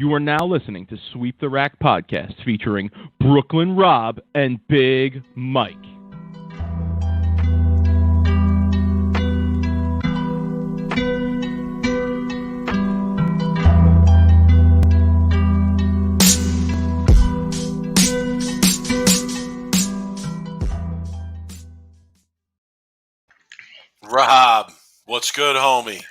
You are now listening to Sweep the Rack podcast featuring Brooklyn Rob and Big Mike. Rob, what's good, homie?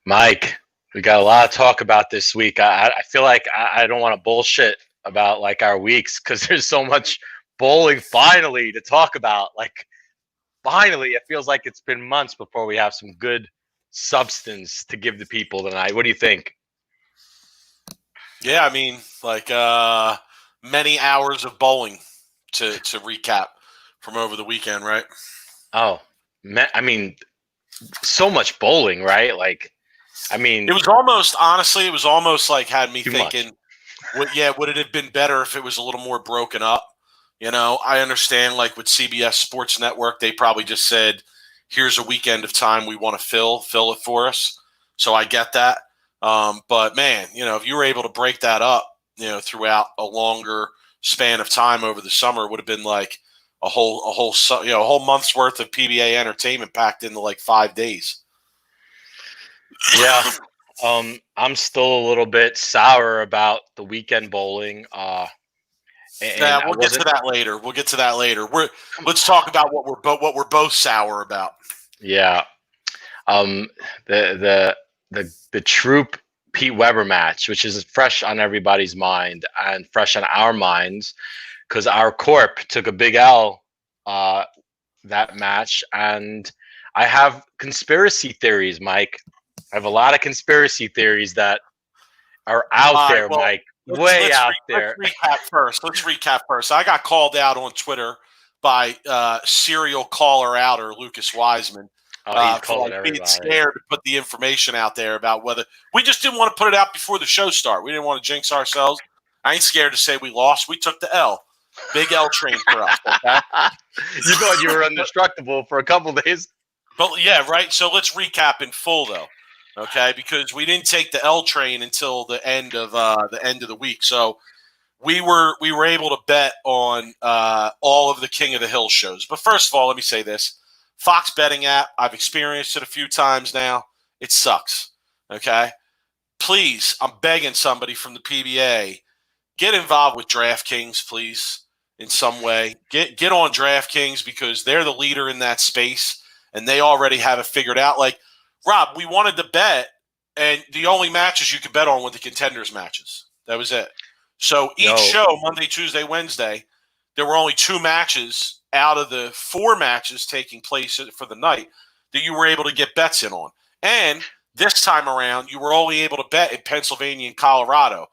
Mike, we got a lot to talk about this week. I feel like I don't want to bullshit about like our weeks because there's so much bowling finally to talk about. Like finally, it feels like it's been months before we have some good substance to give the people tonight. What do you think? Yeah, I mean, like many hours of bowling to recap from over the weekend, right? Oh, I mean, so much bowling, right? Like, I mean, it was almost like had me Too thinking, would it have been better if it was a little more broken up? You know, I understand like with CBS Sports Network, they probably just said, here's a weekend of time we want to fill it for us. So I get that. But man, you know, if you were able to break that up, you know, throughout a longer span of time over the summer, it would have been like a whole month's worth of PBA entertainment packed into like 5 days. Yeah. I'm still a little bit sour about the weekend bowling. Yeah, we'll get to that later. Let's talk about what we're both sour about. Yeah. The Troop Pete Weber match, which is fresh on everybody's mind and fresh on our minds, because our corp took a big L that match, and I have conspiracy theories, Mike. I have a lot of conspiracy theories that are out there, Mike. Way out there. Let's recap first. I got called out on Twitter by serial caller outer Lucas Wiseman. For being scared to put the information out there about whether we just didn't want to put it out before the show start. We didn't want to jinx ourselves. I ain't scared to say we lost. We took the L. Big L train for us. Okay? You thought you were indestructible for a couple days. But yeah, right. So let's recap in full though. Okay, because we didn't take the L train until the end of the week. So we were able to bet on all of the King of the Hill shows. But first of all, let me say this. Fox betting app, I've experienced it a few times now. It sucks. Okay? Please, I'm begging somebody from the PBA, get involved with DraftKings, please, in some way. Get on DraftKings because they're the leader in that space and they already have it figured out. Like, Rob, we wanted to bet, and the only matches you could bet on were the contenders matches. That was it. So each show, Monday, Tuesday, Wednesday, there were only 2 matches out of the 4 matches taking place for the night that you were able to get bets in on. And this time around, you were only able to bet in Pennsylvania and Colorado.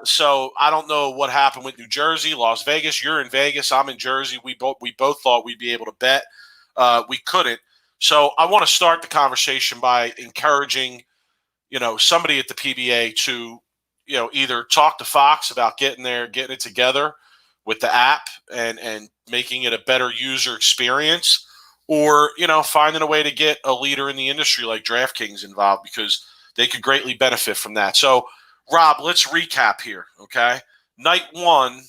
So I don't know what happened with New Jersey, Las Vegas. You're in Vegas. I'm in Jersey. We both thought we'd be able to bet. We couldn't. So I want to start the conversation by encouraging, you know, somebody at the PBA to, you know, either talk to Fox about getting it together with the app and making it a better user experience, or, you know, finding a way to get a leader in the industry like DraftKings involved because they could greatly benefit from that. So, Rob, let's recap here, okay? Night 1,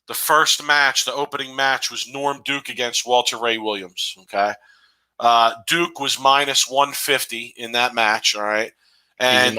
the first match, the opening match was Norm Duke against Walter Ray Williams, okay? Duke was minus 150 in that match, all right? And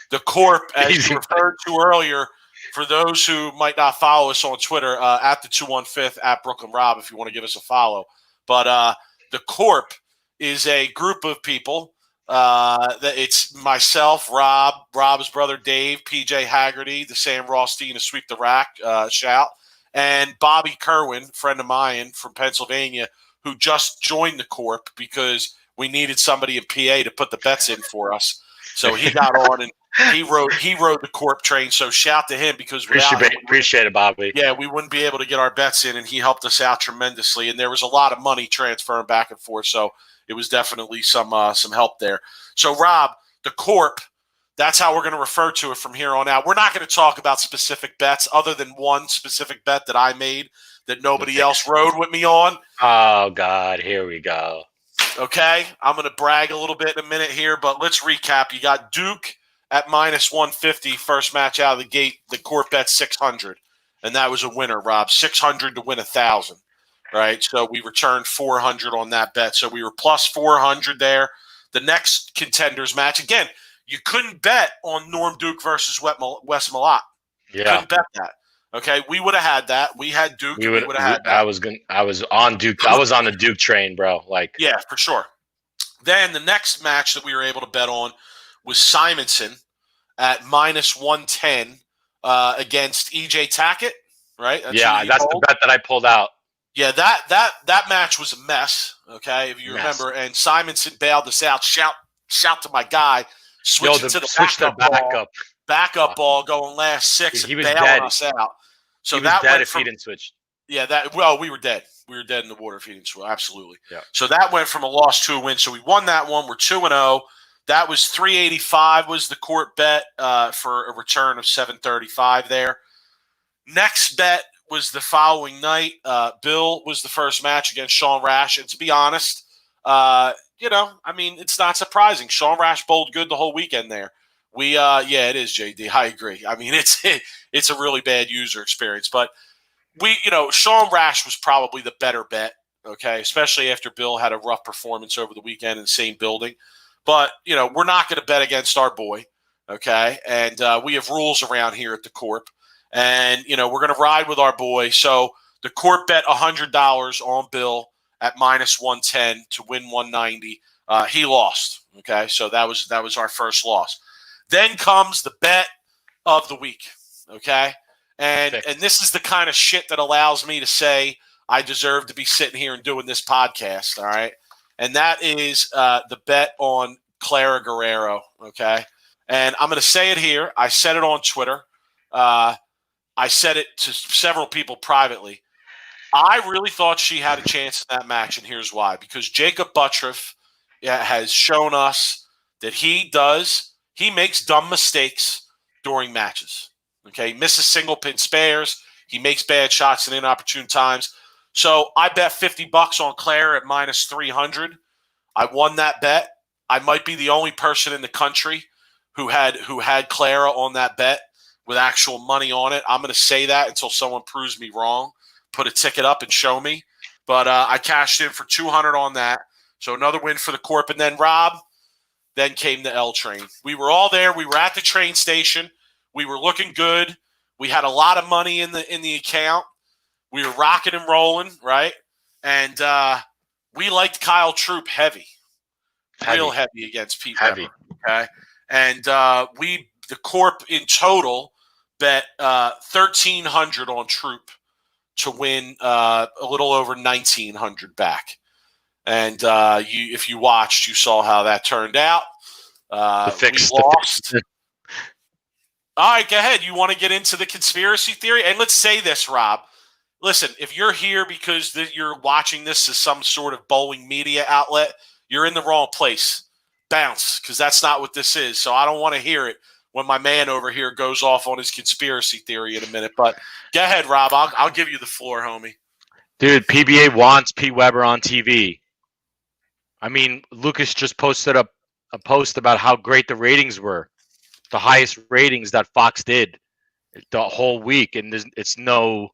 the Corp, as you referred to earlier, for those who might not follow us on Twitter, at the 215 at Brooklyn Rob, if you want to give us a follow. But the Corp is a group of people. That it's myself, Rob's brother Dave, PJ Haggerty, the Sam Rothstein of Sweep the Rack, shout, and Bobby Kerwin, friend of mine from Pennsylvania, who just joined the Corp because we needed somebody in PA to put the bets in for us. So he got on and he rode the Corp train. So shout to him because appreciate it, Bobby. Yeah, we wouldn't be able to get our bets in, and he helped us out tremendously. And there was a lot of money transferring back and forth, so it was definitely some help there. So Rob, the Corp, that's how we're going to refer to it from here on out. We're not going to talk about specific bets other than one specific bet that I made that nobody else rode with me on. Oh, God, here we go. Okay, I'm going to brag a little bit in a minute here, but let's recap. You got Duke at minus 150, first match out of the gate. The court bet 600, and that was a winner, Rob. 600 to win 1,000, right? So we returned 400 on that bet. So we were plus 400 there. The next contenders match, again, you couldn't bet on Norm Duke versus Wes Malott. Yeah. Couldn't bet that. Okay, we would have had that. We had Duke. We would have had that. I was on Duke. I was on the Duke train, bro. Like, yeah, for sure. Then the next match that we were able to bet on was Simonson at minus 110 against EJ Tackett. Right? That's the bet that I pulled out. Yeah, that match was a mess. Okay, if you remember, and Simonson bailed us out. Shout to my guy. Switch to the backup ball going last 6 and bailing us out. So that dead if he didn't switch. Yeah, we were dead. We were dead in the water if he didn't switch. Absolutely. Yeah. So that went from a loss to a win. So we won that one. We're 2-0. That was 385 was the court bet for a return of 735 there. Next bet was the following night. Bill was the first match against Sean Rash. And to be honest, it's not surprising. Sean Rash bowled good the whole weekend there. It is, JD. I agree. I mean, it's a really bad user experience. But Sean Rash was probably the better bet, okay, especially after Bill had a rough performance over the weekend in the same building. But, we're not going to bet against our boy, okay? And we have rules around here at the Corp. And, we're going to ride with our boy. So the Corp bet $100 on Bill at minus 110 to win 190. He lost, okay? So that was our first loss. Then comes the bet of the week, okay? And this is the kind of shit that allows me to say I deserve to be sitting here and doing this podcast, all right? And that is the bet on Clara Guerrero, okay? And I'm going to say it here. I said it on Twitter. I said it to several people privately. I really thought she had a chance in that match, and here's why. Because Jacob Buttriff has shown us that he makes dumb mistakes during matches. Okay, he misses single pin spares. He makes bad shots in inopportune times. So I bet $50 on Claire at minus 300. I won that bet. I might be the only person in the country who had Clara on that bet with actual money on it. I'm going to say that until someone proves me wrong. Put a ticket up and show me. But I cashed in for 200 on that. So another win for the Corp. And then Rob, then came the L train. We were all there. We were at the train station. We were looking good. We had a lot of money in the account. We were rocking and rolling, right? And we liked Kyle Troop heavy. Real heavy against Pete Weber, okay? And the Corp in total bet $1,300 on Troop to win a little over $1,900 back. And if you watched, you saw how that turned out. We lost. All right, go ahead. You want to get into the conspiracy theory? And let's say this, Rob. Listen, if you're here because you're watching this as some sort of bowling media outlet, you're in the wrong place. Bounce, because that's not what this is. So I don't want to hear it when my man over here goes off on his conspiracy theory in a minute. But go ahead, Rob. I'll give you the floor, homie. Dude, PBA wants Pete Weber on TV. I mean, Lucas just posted a post about how great the ratings were. The highest ratings that Fox did the whole week. And it's no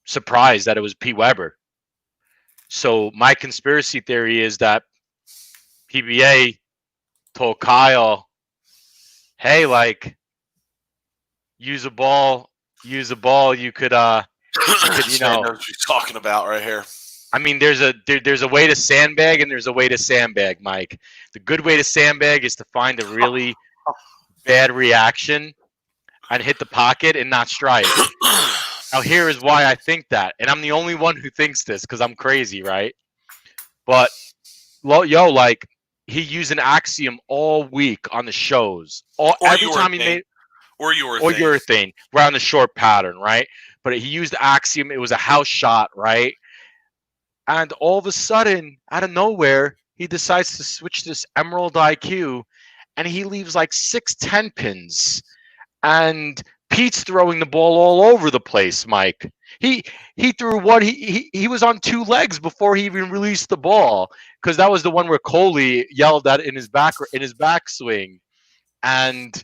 surprise that it was Pete Weber. So my conspiracy theory is that PBA told Kyle, hey, like, use a ball, you could, you know. I know what you're talking about right here. I mean, there's a way to sandbag and there's a way to sandbag, Mike. The good way to sandbag is to find a really bad reaction and hit the pocket and not strike. Now, here is why I think that. And I'm the only one who thinks this because I'm crazy, right? But, like, he used an axiom all week on the shows. Every time he made Or your thing. Right on the short pattern, right? But he used the axiom. It was a house shot, right? And all of a sudden, out of nowhere, he decides to switch this Emerald IQ, and he leaves like 6-10 pins. And Pete's throwing the ball all over the place, Mike. He threw one. He was on 2 legs before he even released the ball, because that was the one where Coley yelled at in his backswing. And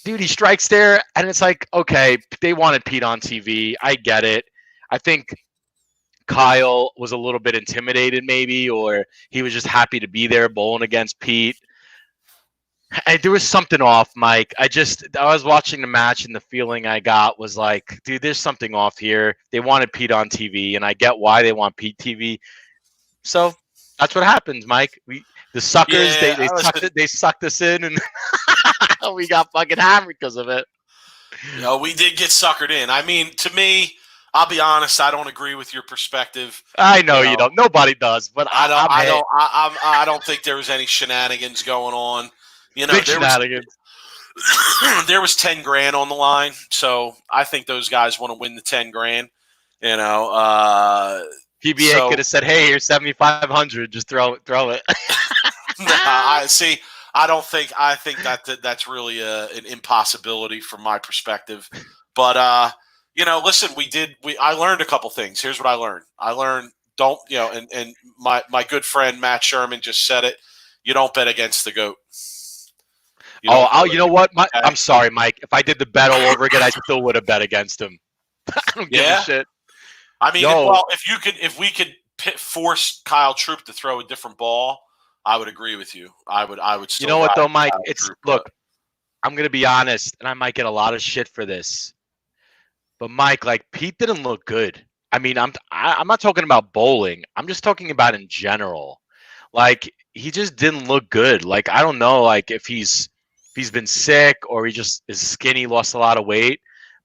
dude, he strikes there, and it's like, okay, they wanted Pete on TV. I get it. I think Kyle was a little bit intimidated, maybe, or he was just happy to be there bowling against Pete. There was something off, Mike. I was watching the match, and the feeling I got was like, dude, there's something off here. They wanted Pete on TV, and I get why they want Pete TV. So that's what happens, Mike. The suckers, they sucked us in, and we got fucking hammered because of it. We did get suckered in. I mean, to me, I'll be honest, I don't agree with your perspective. I know you don't. Nobody does, but I don't think there was any shenanigans going on. Big shenanigans. There was 10 grand on the line, so I think those guys want to win the 10 grand. PBA could have said, "Hey, here's 7,500. Just throw it." I think that's really an impossibility from my perspective. But listen, I learned a couple things. Here's what I learned. And my good friend Matt Sherman just said it. You don't bet against the GOAT. You know what? I'm sorry, Mike. If I did the bet all over again, I still would have bet against him. I don't give a shit. I mean, if we could force Kyle Troop to throw a different ball, I would agree with you. I would still. You know what though, Mike? Look, I'm gonna be honest, and I might get a lot of shit for this, but Mike, like Pete didn't look good. I mean, I'm not talking about bowling. I'm just talking about in general. Like he just didn't look good. Like I don't know, like if he's been sick or he just is skinny, lost a lot of weight,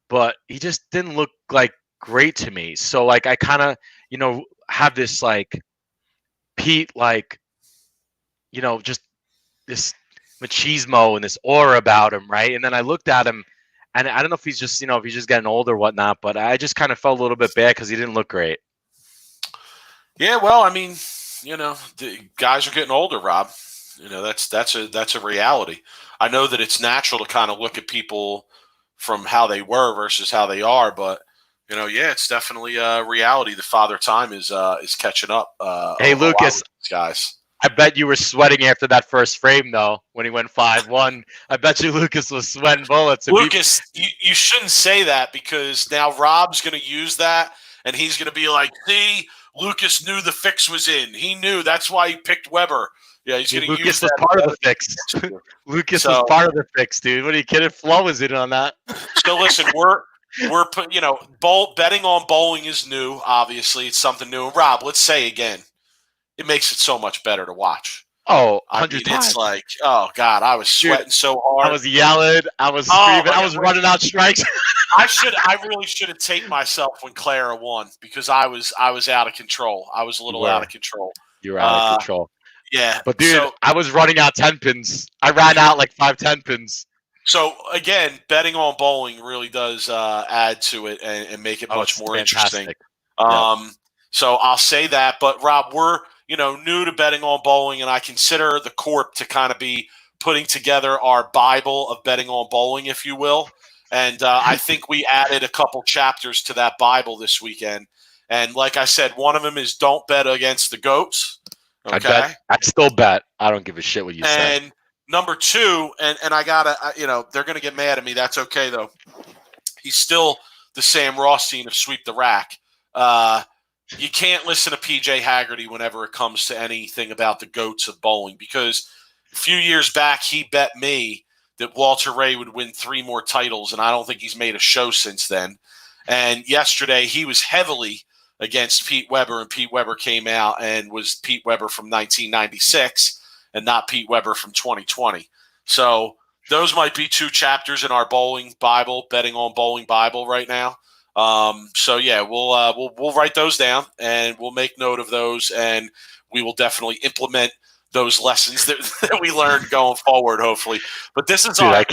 but he just didn't look like great to me. So like I kind of have this like Pete like just this machismo and this aura about him, right? And then I looked at him, and I don't know if he's just if he's just getting old or whatnot, but I just kind of felt a little bit bad because he didn't look great. Yeah, well, I mean, the guys are getting older, Rob. That's a reality. I know that it's natural to kind of look at people from how they were versus how they are, but it's definitely a reality. The father time is catching up. Hey, Lucas, guys. I bet you were sweating after that first frame, though, when he went 5-1. I bet you Lucas was sweating bullets. Lucas, you shouldn't say that because now Rob's going to use that, and he's going to be like, see, Lucas knew the fix was in. He knew. That's why he picked Weber. Yeah, he's going to use that. Lucas was part of the fix. Lucas was part of the fix, dude. What are you kidding? Flo was in on that. So listen, we're betting on bowling is new. Obviously, it's something new. And Rob, let's say again, it makes it so much better to watch. Oh, 100 times. It's like, oh God, I was sweating so hard. I was yelling. I was screaming. I was running out strikes. I really should have taped myself when Clara won because I was out of control. I was a little out of control. You were out of control. Yeah, but dude, I was running out 10 pins. I ran out like 5 10 pins. So again, betting on bowling really does add to it and make it much more interesting. So I'll say that. But Rob, we're new to betting on bowling, and I consider the Corp to kind of be putting together our Bible of betting on bowling, if you will. And I think we added a couple chapters to that Bible this weekend. And like I said, one of them is don't bet against the GOATs. Okay? I still bet. I don't give a shit what you say. And number 2, and I gotta, they're gonna get mad at me. That's okay though. He's still the Sam Rothstein of Sweep the Rack. You can't listen to PJ Haggerty whenever it comes to anything about the GOATs of bowling because a few years back he bet me that Walter Ray would win 3 more titles, and I don't think he's made a show since then. And yesterday he was heavily against Pete Weber, and Pete Weber came out and was Pete Weber from 1996 and not Pete Weber from 2020. So those might be 2 chapters in our bowling Bible, betting on bowling Bible right now. So yeah, we'll write those down and we'll make note of those, and we will definitely implement those lessons that we learned going forward, hopefully. But this is our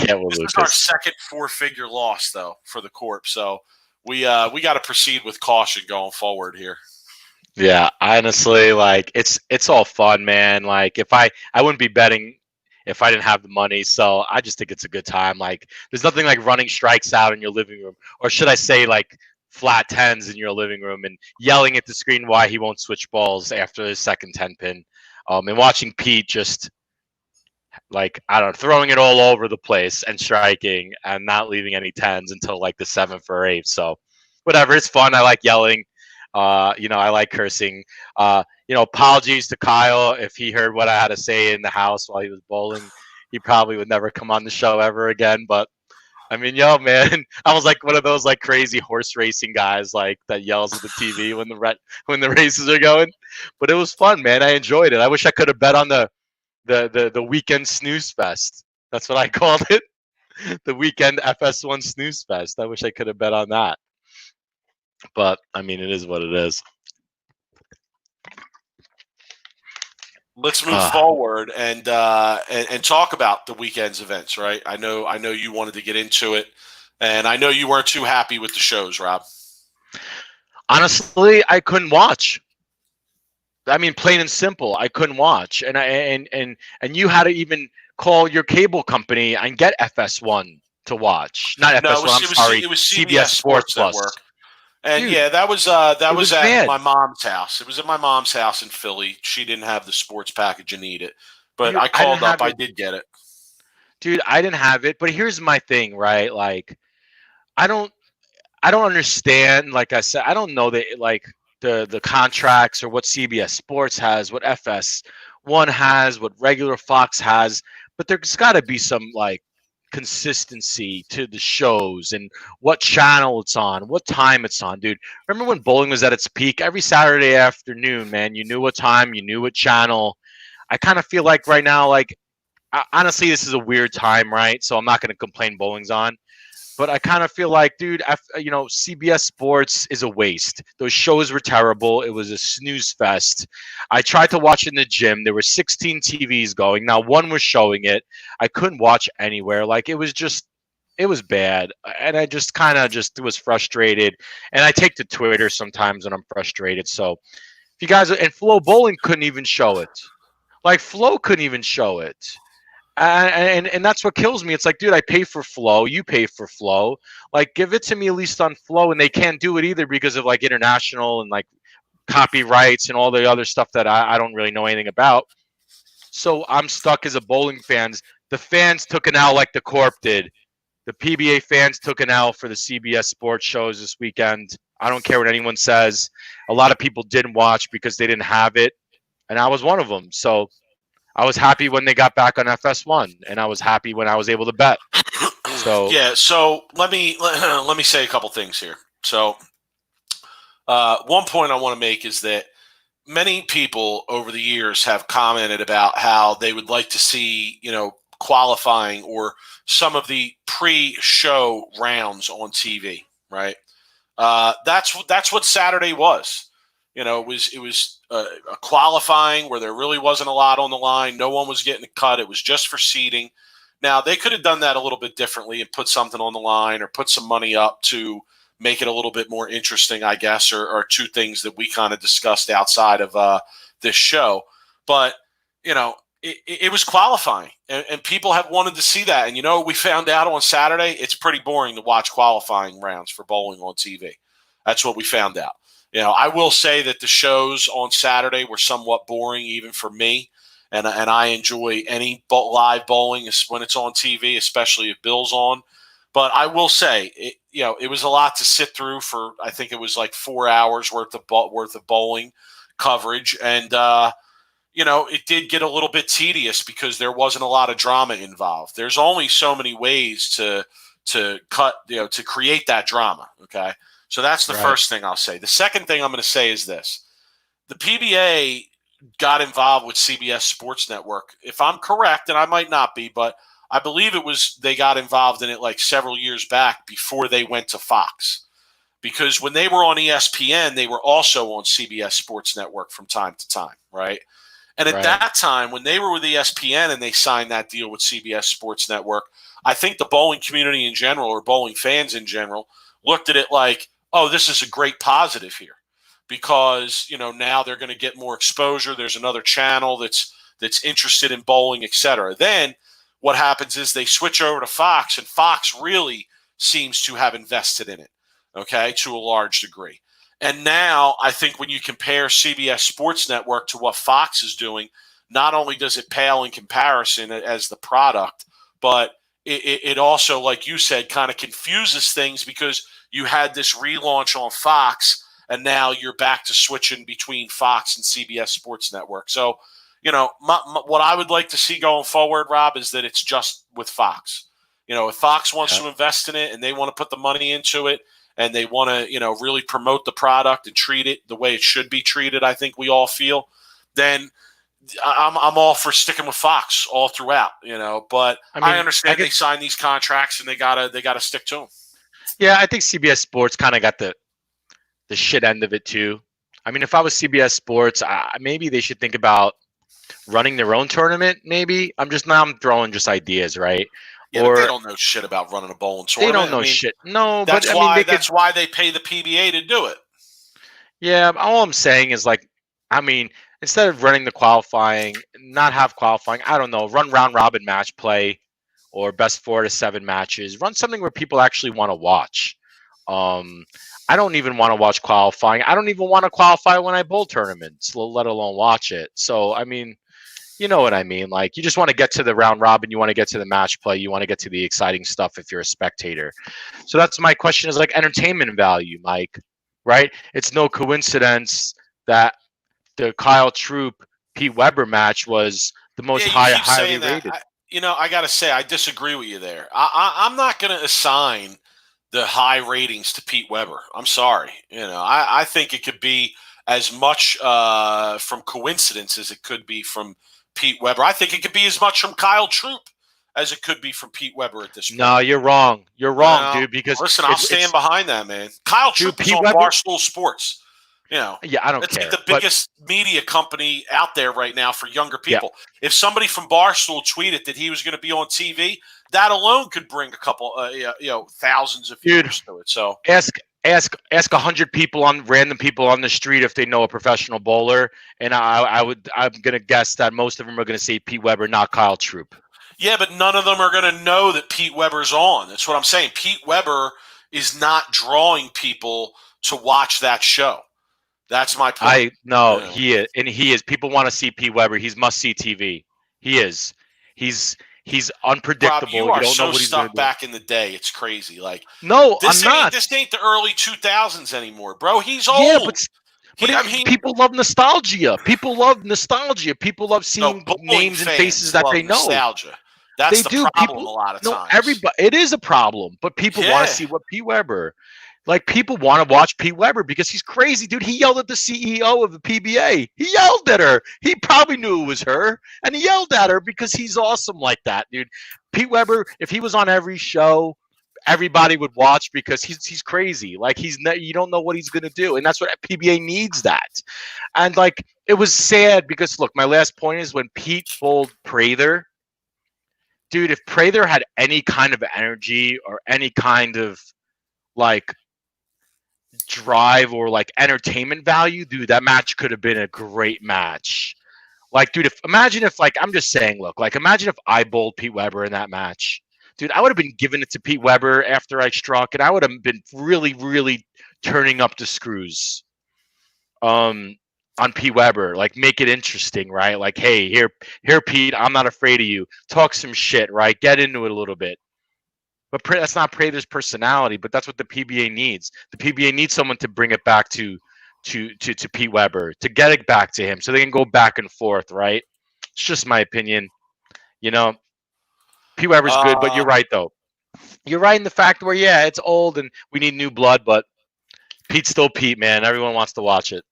second 4-figure loss though for the Corp. So we got to proceed with caution going forward here. Yeah, honestly, like it's all fun, man. Like if I wouldn't be betting if I didn't have the money, so I just think it's a good time. Like there's nothing like running strikes out in your living room, or should I say like flat 10s in your living room and yelling at the screen why he won't switch balls after his second 10 pin, and watching Pete just like, I don't know, throwing it all over the place and striking and not leaving any tens until like the seventh or eighth. So whatever, it's fun. I like yelling. I like cursing. Apologies to Kyle if he heard what I had to say in the house while he was bowling. He probably would never come on the show ever again. But I mean, yo, man, I was like one of those like crazy horse racing guys like that yells at the TV when the races are going. But it was fun, man. I enjoyed it. I wish I could have bet on the weekend snooze fest. That's what I called it. The weekend FS1 snooze fest. I wish I could have bet on that. But I mean, it is what it is. Let's move forward and talk about the weekend's events, right? I know you wanted to get into it, and I know you weren't too happy with the shows, Rob. Honestly, I couldn't watch. I mean, plain and simple, I couldn't watch, and you had to even call your cable company and get FS1 to watch. Not FS1. It was CBS Sports Network. And dude, yeah, that was at bad. My mom's house. It was at my mom's house in Philly. She didn't have the sports package and need it, but dude, I called up. I did get it. Dude, I didn't have it. But here's my thing, right? Like, I don't understand. Like I said, I don't know that like the contracts or what CBS Sports has, what FS1 has, what regular Fox has. But there's got to be some like consistency to the shows and what channel it's on, what time it's on, dude. Remember when bowling was at its peak? Every Saturday afternoon, man, you knew what time, you knew what channel. I kind of feel like right now, like, honestly, this is a weird time, right? So I'm not going to complain bowling's on. But I kind of feel like, dude, CBS Sports is a waste. Those shows were terrible. It was a snooze fest. I tried to watch in the gym. There were 16 TVs going. Now, one was showing it. I couldn't watch anywhere. Like, it was bad. And I just kind of was frustrated. And I take to Twitter sometimes when I'm frustrated. So, if you guys, and Flo Bowling couldn't even show it. Like, Flo couldn't even show it. And that's what kills me. It's like, dude, I pay for Flow. You pay for Flow. Like, give it to me at least on Flow. And they can't do it either because of like international and like copyrights and all the other stuff that I don't really know anything about. So I'm stuck as a bowling fans. The fans took an L like the Corp did. The PBA fans took an L for the CBS Sports shows this weekend. I don't care what anyone says. A lot of people didn't watch because they didn't have it. And I was one of them. So I was happy when they got back on FS1, and I was happy when I was able to bet. So yeah. So let me say a couple things here. So one point I want to make is that many people over the years have commented about how they would like to see, qualifying or some of the pre-show rounds on TV. Right. That's what Saturday was. It was a qualifying where there really wasn't a lot on the line. No one was getting a cut. It was just for seeding. Now, they could have done that a little bit differently and put something on the line or put some money up to make it a little bit more interesting, I guess, or two things that we kind of discussed outside of this show. But, it was qualifying, and people have wanted to see that. And, we found out on Saturday, it's pretty boring to watch qualifying rounds for bowling on TV. That's what we found out. I will say that the shows on Saturday were somewhat boring, even for me, and I enjoy any live bowling when it's on TV, especially if Bill's on. But I will say, it was a lot to sit through for. I think it was like 4 hours worth of bowling coverage, and it did get a little bit tedious because there wasn't a lot of drama involved. There's only so many ways to cut, to create that drama. Okay. So that's the first thing I'll say. The second thing I'm going to say is this. The PBA got involved with CBS Sports Network. If I'm correct, and I might not be, but I believe they got involved in it like several years back before they went to Fox. Because when they were on ESPN, they were also on CBS Sports Network from time to time, right? And at that time, when they were with ESPN and they signed that deal with CBS Sports Network, I think the bowling community in general, or bowling fans in general, looked at it like, oh, this is a great positive here because, now they're going to get more exposure. There's another channel that's interested in bowling, et cetera. Then what happens is they switch over to Fox, and Fox really seems to have invested in it, okay, to a large degree. And now I think when you compare CBS Sports Network to what Fox is doing, not only does it pale in comparison as the product, but it also, like you said, kind of confuses things because you had this relaunch on Fox, and now you're back to switching between Fox and CBS Sports Network. So, what I would like to see going forward, Rob, is that it's just with Fox. If Fox wants to invest in it and they want to put the money into it and they want to, really promote the product and treat it the way it should be treated, I think we all feel, then I'm all for sticking with Fox all throughout, but I understand they sign these contracts and they gotta stick to them. Yeah, I think CBS Sports kind of got the shit end of it too. I mean, if I was CBS Sports, maybe they should think about running their own tournament. Maybe I'm throwing just ideas, right? Yeah, but they don't know shit about running a bowling tournament. They don't know shit. No, that's but why that's why they pay the PBA to do it. Yeah, all I'm saying is instead of running the qualifying, not have qualifying, I don't know, run round robin match play or best 4 to 7 matches. Run something where people actually want to watch. I don't even want to watch qualifying. I don't even want to qualify when I bowl tournaments, let alone watch it. So, you know what I mean? Like, you just want to get to the round robin. You want to get to the match play. You want to get to the exciting stuff if you're a spectator. So that's my question, is like entertainment value, Mike, right? It's no coincidence that the Kyle Troop Pete Weber match was the most highly rated. I got to say, I disagree with you there. I'm not going to assign the high ratings to Pete Weber. I'm sorry. I think it could be as much from coincidence as it could be from Pete Weber. I think it could be as much from Kyle Troop as it could be from Pete Weber at this point. No, you're wrong. You're wrong, dude. Because listen, I'll stand behind that, man. Kyle Troop is on Barstool Sports. Yeah, I don't care. It's like the biggest media company out there right now for younger people. Yeah. If somebody from Barstool tweeted that he was going to be on TV, that alone could bring a couple, thousands of viewers to it. So ask 100 people random people on the street if they know a professional bowler, and I'm going to guess that most of them are going to say Pete Weber, not Kyle Troop. Yeah, but none of them are going to know that Pete Weber's on. That's what I'm saying. Pete Weber is not drawing people to watch that show. That's my point. He is, and he is. People want to see Pete Weber. He's must-see TV. He is. He's unpredictable. Rob, you are so stuck back in the day. It's crazy. Like, no, I'm not. This ain't the early 2000s anymore, bro. He's old. Yeah, but people love nostalgia. People love nostalgia. People love seeing names and faces that they know. Nostalgia. That's the problem a lot of times. Everybody, it is a problem, but people want to see what Pete Weber. Like, people want to watch Pete Weber because he's crazy, dude. He yelled at the CEO of the PBA. He yelled at her. He probably knew it was her, and he yelled at her because he's awesome like that, dude. Pete Weber, if he was on every show, everybody would watch because he's crazy. Like, you don't know what he's gonna do, and that's what PBA needs. That, and like, it was sad because look, my last point is when Pete bowled Prather, dude. If Prather had any kind of energy or any kind of like drive or like entertainment value, dude, that match could have been a great match. Like, dude, imagine if I'm just saying, look, like, imagine if I bowled Pete Weber in that match, dude. I would have been giving it to Pete Weber after I struck, and I would have been really, really turning up the screws on Pete Weber. Like, make it interesting, right? Like, hey, here, Pete, I'm not afraid of you. Talk some shit, right? Get into it a little bit. But that's not Prather's personality, but that's what the PBA needs. The PBA needs someone to bring it back to Pete Weber, to get it back to him so they can go back and forth, right? It's just my opinion. Pete Weber's good, but you're right, though. You're right in the fact where, it's old and we need new blood, but Pete's still Pete, man. Everyone wants to watch it.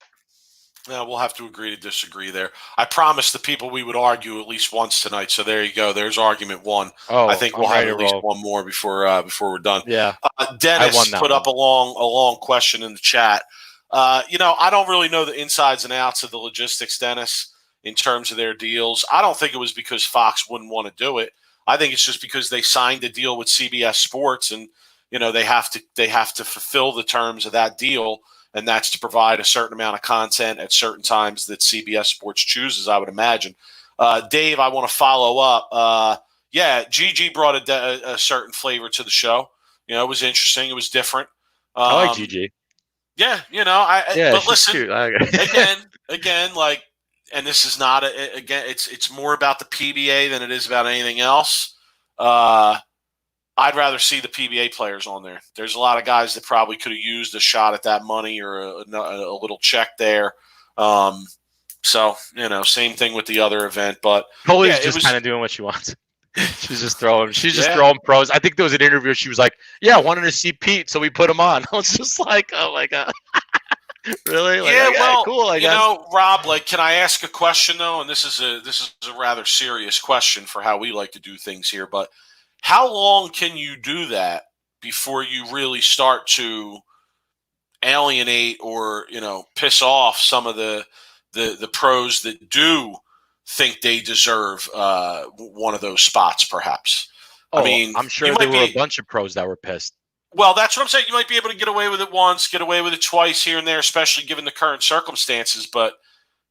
Yeah, we'll have to agree to disagree there. I promised the people we would argue at least once tonight, so there you go. There's argument one. I think we'll have at least one more before we're done. Yeah. Dennis put up a long question in the chat. I don't really know the insides and outs of the logistics, Dennis, in terms of their deals. I don't think it was because Fox wouldn't want to do it. I think it's just because they signed a deal with CBS Sports, and they have to fulfill the terms of that deal. And that's to provide a certain amount of content at certain times that CBS Sports chooses, I would imagine. Dave, I want to follow up. Gigi brought a certain flavor to the show. It was interesting. It was different. I like Gigi. Yeah, but listen, again, like, and this is not again. It's more about the PBA than it is about anything else. I'd rather see the PBA players on there. There's a lot of guys that probably could have used a shot at that money or a little check there. So, same thing with the other event. But Coley's just kind of doing what she wants. She's just throwing pros. I think there was an interview where she was like, yeah, I wanted to see Pete, so we put him on. I was just like, oh, my God. Really? Like, yeah, well, cool, I guess. Rob, can I ask a question, though? And this is a rather serious question for how we like to do things here. But how long can you do that before you really start to alienate or, piss off some of the pros that do think they deserve one of those spots, perhaps? I mean, I'm sure there were a bunch of pros that were pissed. Well, that's what I'm saying. You might be able to get away with it once, get away with it twice here and there, especially given the current circumstances. But,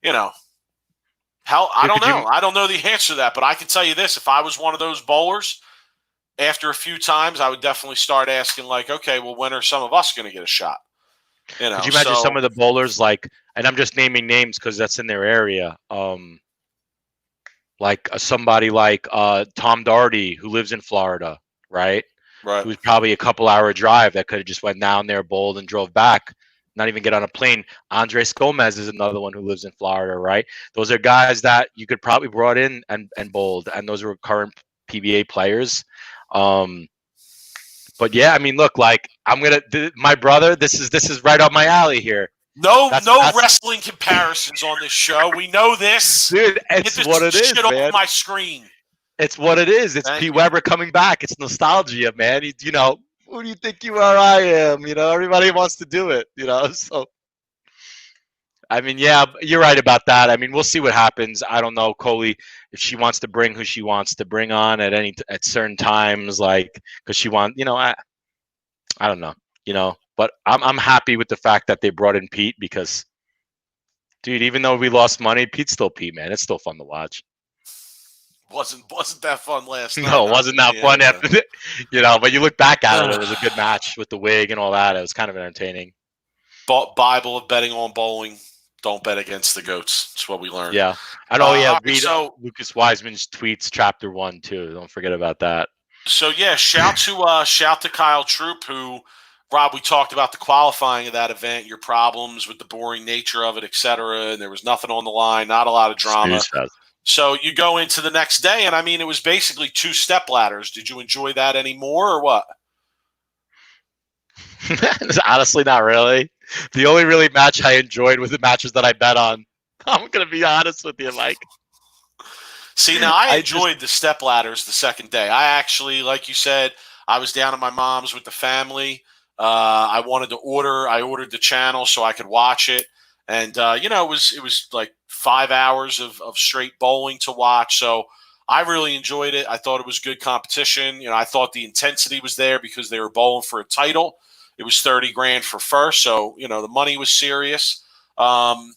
I don't know. I don't know the answer to that. But I can tell you this. If I was one of those bowlers, after a few times, I would definitely start asking, okay, well, when are some of us going to get a shot? Could you imagine some of the bowlers, and I'm just naming names because that's in their area, somebody like Tom Doherty, who lives in Florida, right? Right. Who's probably a couple-hour drive that could have just went down there, bowled, and drove back, not even get on a plane. Andres Gomez is another one who lives in Florida, right? Those are guys that you could probably brought in and bowled, and those are current PBA players. But yeah, I mean, look, my brother, this is right up my alley here. No wrestling comparisons on this show. We know this. Dude, it's what it is, man. Off my screen. It's what it is. It's Pete Weber coming back. It's nostalgia, man. Who do you think you are? I am. Everybody wants to do it, so. I mean, yeah, you're right about that. I mean, we'll see what happens. I don't know, Coley, if she wants to bring who she wants to bring on at certain times, because she wants, I don't know, but I'm happy with the fact that they brought in Pete because, dude, even though we lost money, Pete's still Pete, man. It's still fun to watch. Wasn't that fun last night? No, it wasn't that fun after, but you look back at it, it was a good match with the wig and all that. It was kind of entertaining. Bible of betting on bowling. Don't bet against the goats. That's what we learned. Yeah. I know. Read Lucas Wiseman's tweets, chapter 1 too. Don't forget about that. So yeah, shout to Kyle Troop, who, Rob, we talked about the qualifying of that event, your problems with the boring nature of it, etc. And there was nothing on the line, not a lot of drama. So you go into the next day, and I mean, it was basically 2 step ladders. Did you enjoy that anymore, or what? Honestly, not really. The only really match I enjoyed was the matches that I bet on. I'm going to be honest with you, Mike. See, now I enjoyed the step ladders the second day. I actually, like you said, I was down at my mom's with the family. I wanted to order. I ordered the channel so I could watch it. And, it was like 5 hours of straight bowling to watch. So I really enjoyed it. I thought it was good competition. I thought the intensity was there because they were bowling for a title. It was $30,000 for first, so the money was serious. And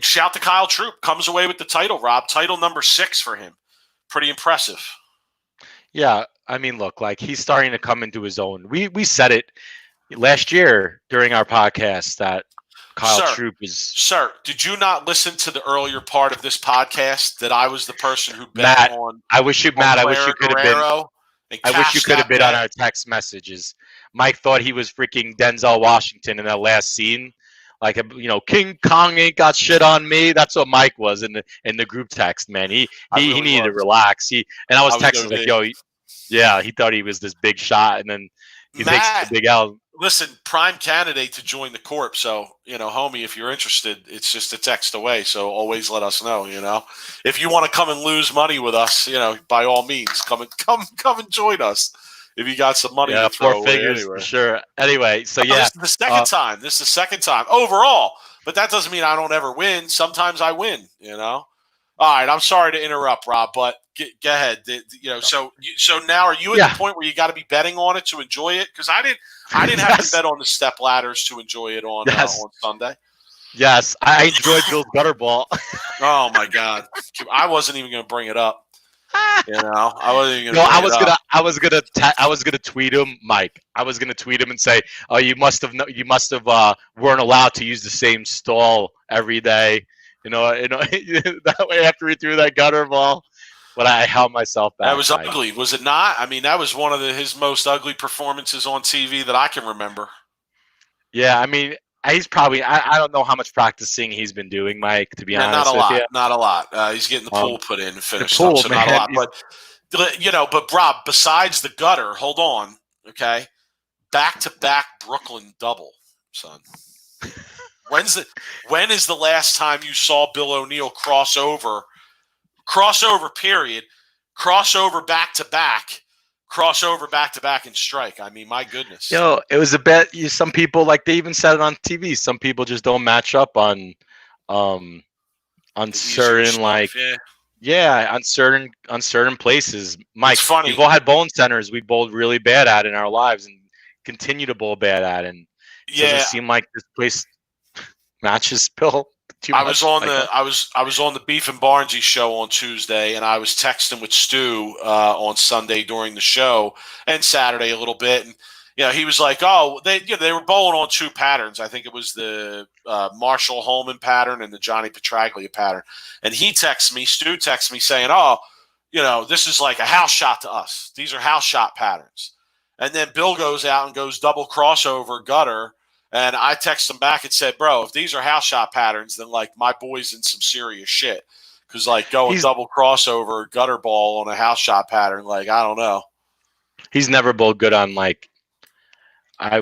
shout to Kyle Troop, comes away with the title. Rob, title number 6 for him, pretty impressive. Yeah, I mean, look, he's starting to come into his own. We said it last year during our podcast that Kyle Troop is. Sir, did you not listen to the earlier part of this podcast that I was the person who bet on? I wish you could have been. I wish you could have been on our text messages. Mike thought he was freaking Denzel Washington in that last scene. King Kong ain't got shit on me. That's what Mike was in the group text, man. He needed to relax. I was texting yo, yeah, he thought he was this big shot, and then he takes the big L. Listen, prime candidate to join the corp. So, homie, if you're interested, it's just a text away. So always let us know, If you want to come and lose money with us, by all means, come and join us. If you got some money to throw 4 figures, anywhere. For sure. Anyway, so yeah. This is the second time. This is the second time overall. But that doesn't mean I don't ever win. Sometimes I win, All right, I'm sorry to interrupt, Rob, but go ahead. So now are you at the point where you got to be betting on it to enjoy it? Because I didn't have to bet on the step ladders to enjoy it on Sunday. Yes, I enjoyed Bill's gutter ball. Oh my God, I wasn't even going to bring it up. I wasn't even. I was gonna tweet him, Mike. I was gonna tweet him and say, "Oh, you must have weren't allowed to use the same stall every day." that way after he threw that gutter ball, but I held myself back. That was ugly, was it not? I mean, that was one of his most ugly performances on TV that I can remember. Yeah, I mean, he's probably. I don't know how much practicing he's been doing, Mike. To be honest with you, not a lot. He's getting the pool put in and finished pool, up, so not a lot. But Rob, besides the gutter, hold on, okay, back-to-back Brooklyn double, son. When is the last time you saw Bill O'Neal crossover period, crossover back-to-back, and strike? I mean, my goodness. It was a bet. Some people, like, they even said it on TV. Some people just don't match up on certain, like, on certain places. Mike, it's funny. We've all had bowling centers we bowled really bad at in our lives and continue to bowl bad at, and it doesn't seem like this place matches Bill too much. I was on the Beef and Barnesy show on Tuesday, and I was texting with Stu on Sunday during the show and Saturday a little bit, and he was like, "Oh, they were bowling on two patterns. I think it was the Marshall Holman pattern and the Johnny Petraglia pattern." And Stu texts me saying, "Oh, this is like a house shot to us. These are house shot patterns." And then Bill goes out and goes double crossover gutter. And I text him back and said, "Bro, if these are house shot patterns, then like my boy's in some serious shit. Because like going double crossover gutter ball on a house shot pattern, like I don't know." He's never bowled good on like.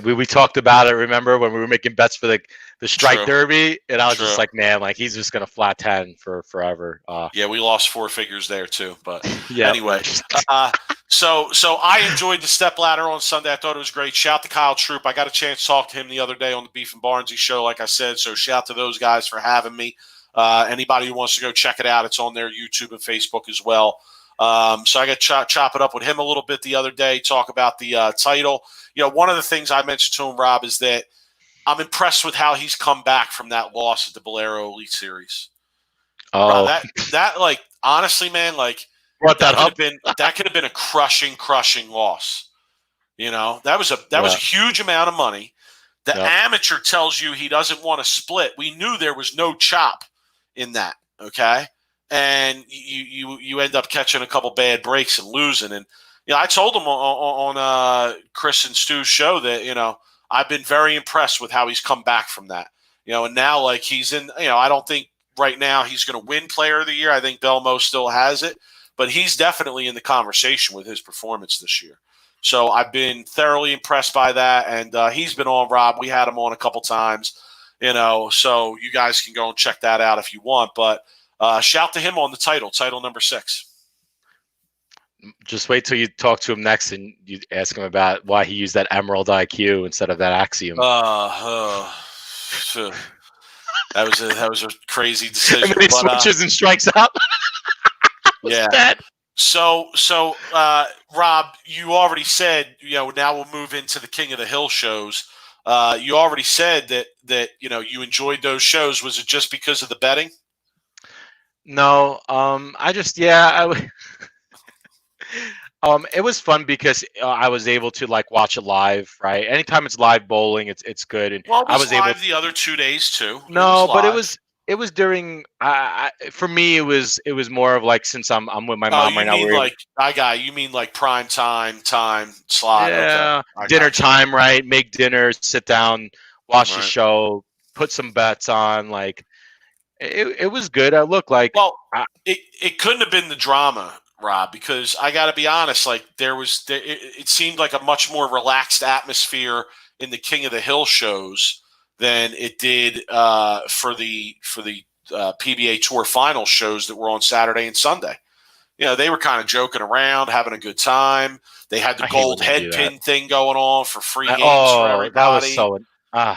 We talked about it. Remember when we were making bets for the strike derby, and I was just like, man, like he's just gonna flat 10 for forever. Yeah, we lost 4 figures there too. But anyway, so I enjoyed the step ladder on Sunday. I thought it was great. Shout to Kyle Troop. I got a chance to talk to him the other day on the Beef and Barnesy show, like I said. So shout to those guys for having me. Anybody who wants to go check it out, it's on their YouTube and Facebook as well. So I got to chop it up with him a little bit the other day, talk about the title. One of the things I mentioned to him, Rob, is that I'm impressed with how he's come back from that loss at the Bolero Elite Series. Oh, Rob, that like honestly, man, like that could have been a crushing loss. That was a huge amount of money. The amateur tells you he doesn't want to split. We knew there was no chop in that. Okay. And you end up catching a couple bad breaks and losing. And I told him on Chris and Stu's show that I've been very impressed with how he's come back from that. And now like he's in. I don't think right now he's going to win Player of the Year. I think Belmo still has it, but he's definitely in the conversation with his performance this year. So I've been thoroughly impressed by that, and he's been on, Rob. We had him on a couple times, so you guys can go and check that out if you want. But shout to him on the title number 6. Just wait till you talk to him next and you ask him about why he used that Emerald IQ instead of that Axiom. That was a crazy decision. And then he switches and strikes out. Yeah. So, Rob, you already said, now we'll move into the King of the Hill shows. You already said that you enjoyed those shows. Was it just because of the betting? No, it was fun because I was able to like watch it live, right? Anytime it's live bowling, it's good. And I was live the other 2 days too. No, but it was during. For me, it was more of like since I'm with my mom right now. You mean like prime time slot? Yeah, okay. Dinner time, right? Make dinner, sit down, watch the show, put some bets on. Like it was good. I look like it couldn't have been the drama, Rob, because I got to be honest. Like it seemed like a much more relaxed atmosphere in the King of the Hill shows than it did for the PBA Tour final shows that were on Saturday and Sunday. They were kind of joking around, having a good time. They had the gold head pin thing going on for free games for everybody. That was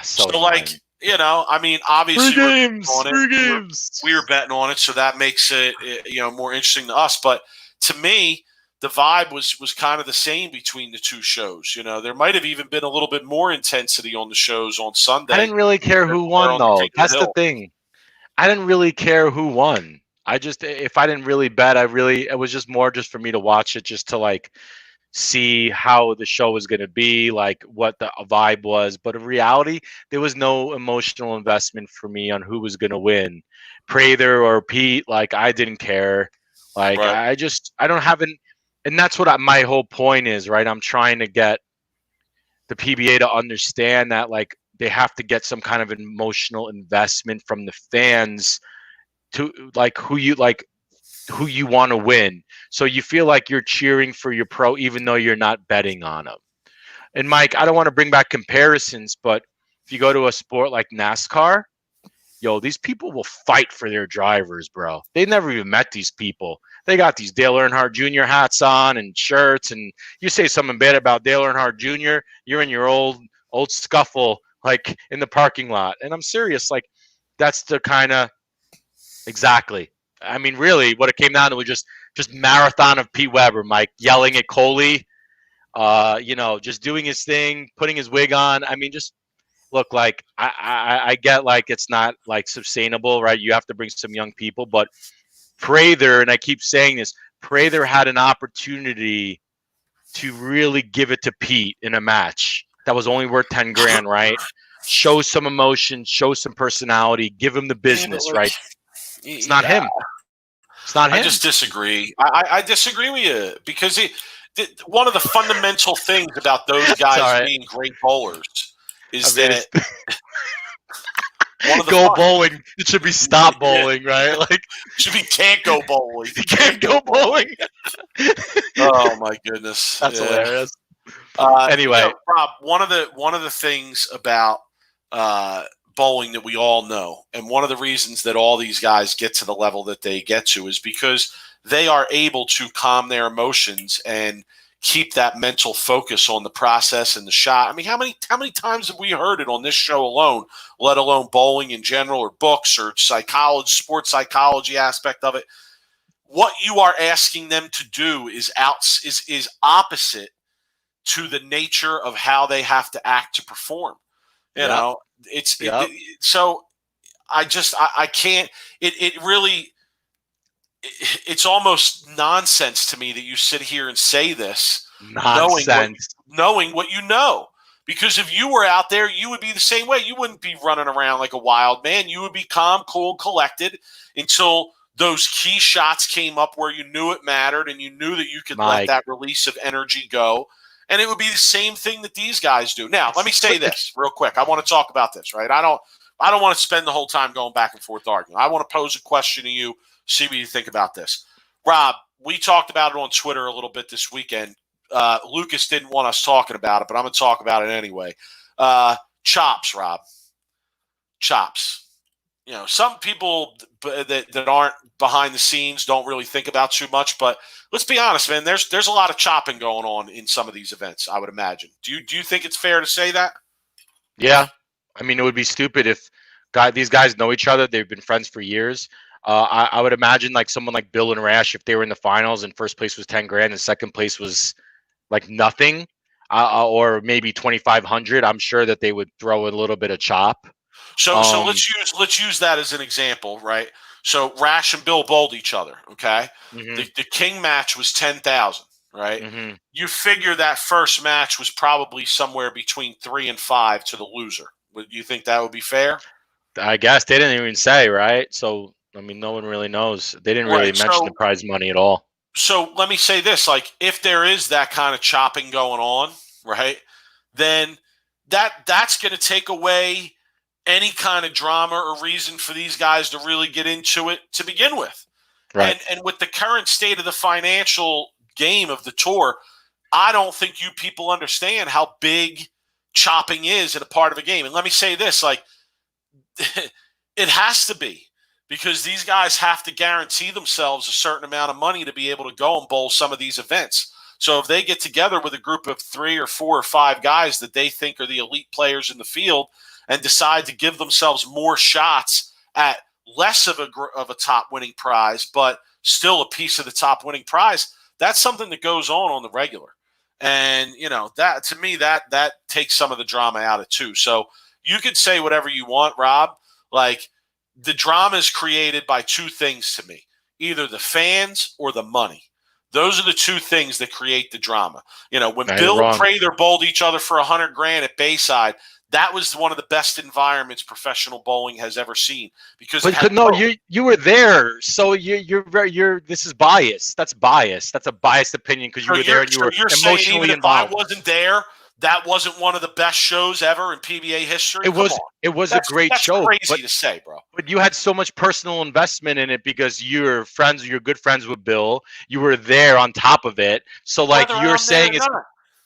so like, I mean, obviously free games. We were betting on it, so that makes it more interesting to us. But to me, the vibe was kind of the same between the two shows. There might have even been a little bit more intensity on the shows on Sunday. I didn't really care who won, though. That's the thing. I didn't really care who won. If I didn't really bet, it was just more just for me to watch it, just to like, see how the show was going to be, like what the vibe was. But in reality, there was no emotional investment for me on who was going to win, Prather or Pete. Like I didn't care. Like Right. I don't have an, and that's what my whole point is, right? I'm trying to get the PBA to understand that like they have to get some kind of emotional investment from the fans to who you want to win. So you feel like you're cheering for your pro even though you're not betting on them. And Mike, I don't want to bring back comparisons, but if you go to a sport like NASCAR, yo, these people will fight for their drivers, bro. They never even met these people. They got these Dale Earnhardt Jr. hats on and shirts, and you say something bad about Dale Earnhardt Jr., you're in your old scuffle like in the parking lot. And I'm serious, like that's the kind of exactly. I mean, really, what it came down to was just marathon of Pete Weber, Mike, yelling at Coley, just doing his thing, putting his wig on. I mean, just look, like I get like it's not like sustainable, right? You have to bring some young people, but Prather, and I keep saying this, Prather had an opportunity to really give it to Pete in a match that was only worth 10 grand, right? Show some emotion, show some personality, give him the business, right? It's not him. It's not him. I just disagree. I disagree with you because one of the fundamental things about those guys being great bowlers is that go bowling. It should be stop bowling, right? Like it should be can't go bowling. You can't go bowling. Oh my goodness, that's hilarious. Anyway, Rob, one of the things about bowling that we all know, and one of the reasons that all these guys get to the level that they get to is because they are able to calm their emotions and keep that mental focus on the process and the shot. I mean, how many times have we heard it on this show alone, let alone bowling in general or books or psychology, sports psychology aspect of it? What you are asking them to do is opposite to the nature of how they have to act to perform. You know, so I can't, it really, it's almost nonsense to me that you sit here and say this, knowing what you know. Because if you were out there, you would be the same way. You wouldn't be running around like a wild man. You would be calm, cool, collected until those key shots came up where you knew it mattered and you knew that you could let that release of energy go. And it would be the same thing that these guys do. Now, let me say this real quick. I want to talk about this, right? I don't want to spend the whole time going back and forth arguing. I want to pose a question to you, see what you think about this. Rob, we talked about it on Twitter a little bit this weekend. Lucas didn't want us talking about it, but I'm going to talk about it anyway. Chops, Rob. Chops. You know, some people that aren't behind the scenes don't really think about too much, but let's be honest, man. There's a lot of chopping going on in some of these events, I would imagine. Do you think it's fair to say that? Yeah. I mean, it would be stupid if these guys know each other. They've been friends for years. I would imagine like someone like Bill and Rash, if they were in the finals and first place was 10 grand and second place was like nothing, or maybe 2,500, I'm sure that they would throw a little bit of chop. So let's use that as an example, right? So Rash and Bill bowled each other, okay? Mm-hmm. The king match was 10,000, right? Mm-hmm. You figure that first match was probably somewhere between 3 and 5 to the loser. Would you think that would be fair? I guess they didn't even say, right? So I mean, no one really knows. They didn't really mention the prize money at all. So let me say this: like, if there is that kind of chopping going on, right, then that's going to take away any kind of drama or reason for these guys to really get into it to begin with. Right. And with the current state of the financial game of the tour, I don't think you people understand how big chopping is in a part of a game. And let me say this, like, it has to be, because these guys have to guarantee themselves a certain amount of money to be able to go and bowl some of these events. So if they get together with a group of 3 or 4 or 5 guys that they think are the elite players in the field and decide to give themselves more shots at less of a top winning prize, but still a piece of the top winning prize, that's something that goes on the regular. And, you know, that to me, that takes some of the drama out of it too. So you could say whatever you want, Rob. Like, the drama is created by 2 things to me, either the fans or the money. Those are the two things that create the drama. You know, when No, Bill you're and wrong. Prather bowled each other for $100,000 at Bayside, that was one of the best environments professional bowling has ever seen because it had you were there, so you're this is bias. That's bias. That's a biased opinion because you were there and you were you're saying even emotionally if involved. I wasn't there, that wasn't one of the best shows ever in PBA history. It was a great show. That's crazy but to say, bro. But you had so much personal investment in it because you're good friends with Bill. You were there on top of it. So like Whether you're I'm there saying, or not,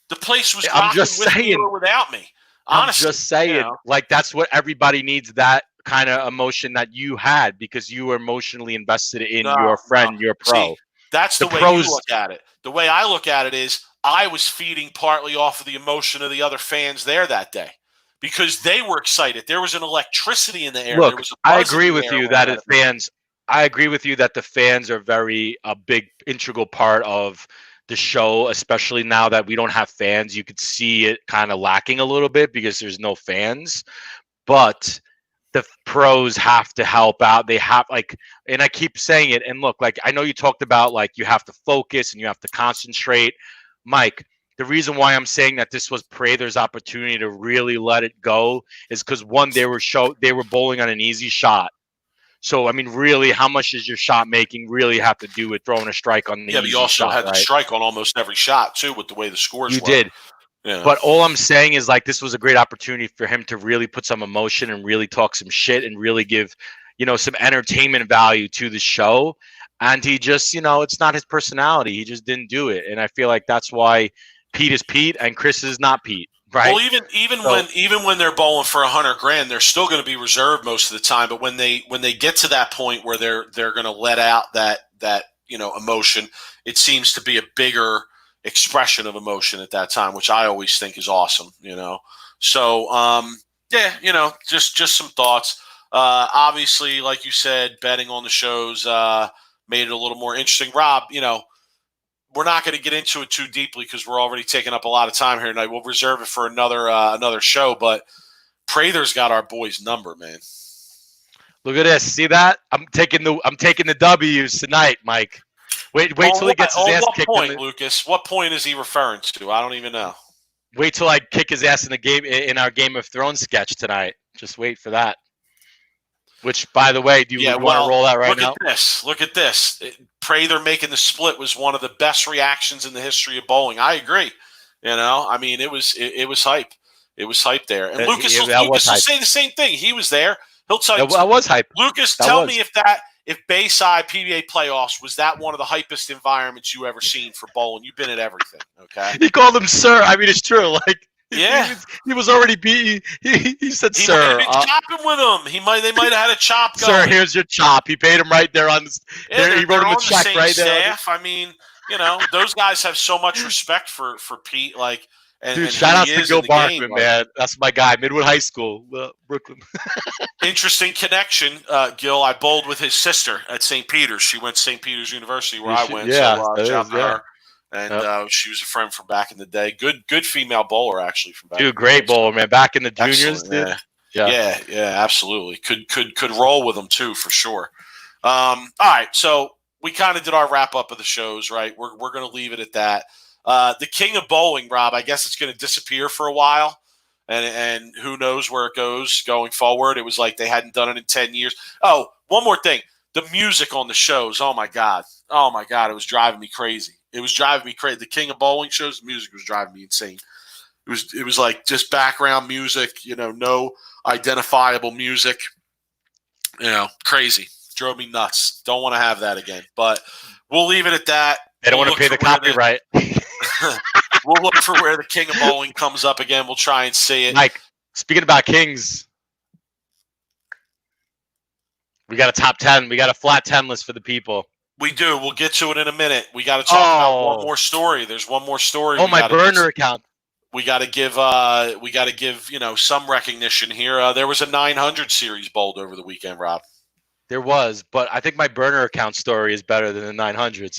the place was I'm rocking just with me saying. or without me. Honestly, I'm just saying, you know? like that's what everybody needs. That kind of emotion that you had because you were emotionally invested in your friend, your pro. See, that's the way you look at it. The way I look at it is I was feeding partly off of the emotion of the other fans there that day because they were excited. There was an electricity in the air. Look, there was a I buzz agree in the with air you when that that the fans. I agree with you that the fans are a big integral part of the show, especially now that we don't have fans. You could see it kind of lacking a little bit because there's no fans. But the pros have to help out. They have and I keep saying it. And look, like I know you talked about like you have to focus and you have to concentrate, Mike. The reason why I'm saying that this was Prather's opportunity to really let it go is because one, they were bowling on an easy shot. So I mean, really, how much does your shot making really have to do with throwing a strike on the easy shot? Yeah, but you also had right? to strike on almost every shot too, with the way the scores You were. did. Yeah. But all I'm saying is like this was a great opportunity for him to really put some emotion and really talk some shit and really give, some entertainment value to the show. And he just, it's not his personality. He just didn't do it. And I feel like that's why Pete is Pete and Chris is not Pete. Right. Well, even when they're bowling for $100,000, they're still going to be reserved most of the time. But when they get to that point where they're going to let out that emotion, it seems to be a bigger expression of emotion at that time, which I always think is awesome. So just some thoughts. Obviously, like you said, betting on the shows made it a little more interesting. Rob, we're not going to get into it too deeply because we're already taking up a lot of time here tonight. We'll reserve it for another show. But Prather's got our boy's number, man. Look at this. See that? I'm taking the W's tonight, Mike. Wait till he gets his ass kicked. What point, Lucas? What point is he referring to? I don't even know. Wait till I kick his ass in our Game of Thrones sketch tonight. Just wait for that. Which, by the way, do you want to roll that right now? Look at this. Prather making the split was one of the best reactions in the history of bowling. I agree. I mean, it was hype. It was hype there. And Lucas will say the same thing. He was there. He'll tell you. I was hype. Lucas, tell me if Bayside PBA playoffs was that one of the hypest environments you ever seen for bowling. You've been at everything. Okay. He called him sir. I mean, it's true. Like. Yeah, he was already beaten. He said, he "Sir." He might have been chopping with him. They might have had a chop going. Sir, here's your chop. He paid him right there on. He wrote him a check right there. I mean, those guys have so much respect for Pete. Like, dude, shout out to Gil Barkman, man. That's my guy. Midwood High School, Brooklyn. Interesting connection, Gil. I bowled with his sister at St. Peter's. She went to St. Peter's University, where I went. Yeah, so shout out to her. And she was a friend from back in the day. Good female bowler, actually, from back. Dude, great bowler, man. Back in the juniors, yeah, absolutely. Could roll with them too, for sure. All right, so we kind of did our wrap up of the shows, right? We're going to leave it at that. The king of bowling, Rob. I guess it's going to disappear for a while, and who knows where it goes going forward. It was like they hadn't done it in 10 years. Oh, one more thing. The music on the shows. Oh my God. It was driving me crazy. The king of bowling shows, the music was driving me insane. It was like just background music, no identifiable music. Crazy. Drove me nuts. Don't want to have that again. But we'll leave it at that. They don't want to pay the copyright. We'll look for where the king of bowling comes up again. We'll try and see it. Mike, speaking about kings, we got a top 10. We got a flat 10 list for the people. We do. We'll get to it in a minute. We got to talk about one more story. There's one more story. Oh, my burner account. We got to give. Some recognition here. There was a 900 series bowled over the weekend, Rob. There was, but I think my burner account story is better than the 900.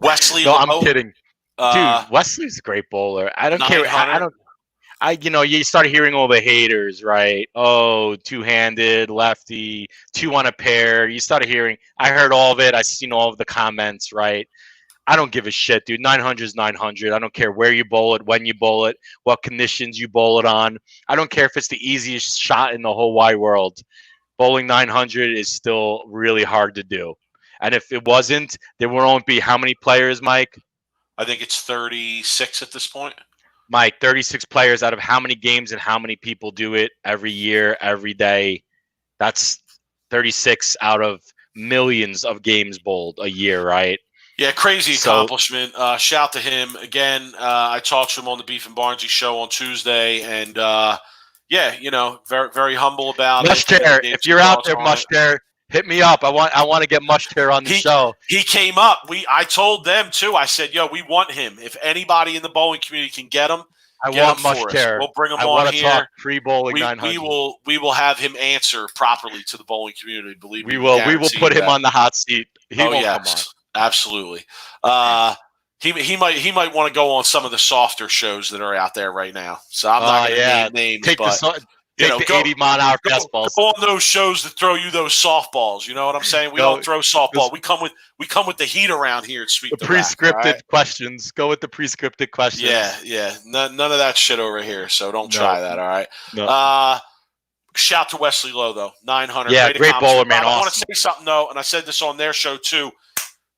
Wesley. No, I'm kidding. Dude, Wesley's a great bowler. I don't care. I you start hearing all the haters, right? Oh, two-handed, lefty, two on a pair. You started hearing. I heard all of it. I seen all of the comments, right? I don't give a shit, dude. 900 is 900. I don't care where you bowl it, when you bowl it, what conditions you bowl it on. I don't care if it's the easiest shot in the whole wide world. Bowling 900 is still really hard to do. And if it wasn't, there would only be how many players, Mike? I think it's 36 at this point. Mike, 36 players out of how many games and how many people do it every year, every day? That's 36 out of millions of games bowled a year, right? Yeah, crazy accomplishment. Shout to him again. I talked to him on the Beef and Barnsley show on Tuesday, and very, very humble about Mushtair, if you're out there, Mushtair, hit me up. I want to get Mushtair on the show. He came up. I told them too. I said, "Yo, we want him. If anybody in the bowling community can get him, I want Mushtair. We'll bring him on here. I want to talk pre-bowling 900. We will have him answer properly to the bowling community. Believe me, we will. We will put him on the hot seat. He won't come on. Absolutely. He might want to go on some of the softer shows that are out there right now. So I'm not going to name names. Take the 80-mile-an-hour fastballs. Go on those shows that throw you those softballs. You know what I'm saying? We don't throw softball. We come with the heat around here at Sweep the pre-scripted Rack, questions. Go with the pre-scripted questions. Yeah. None of that shit over here. So don't try that. All right. No. Shout to Wesley Lowe though. 900. Yeah, great bowler, man. I want to say something though, and I said this on their show too.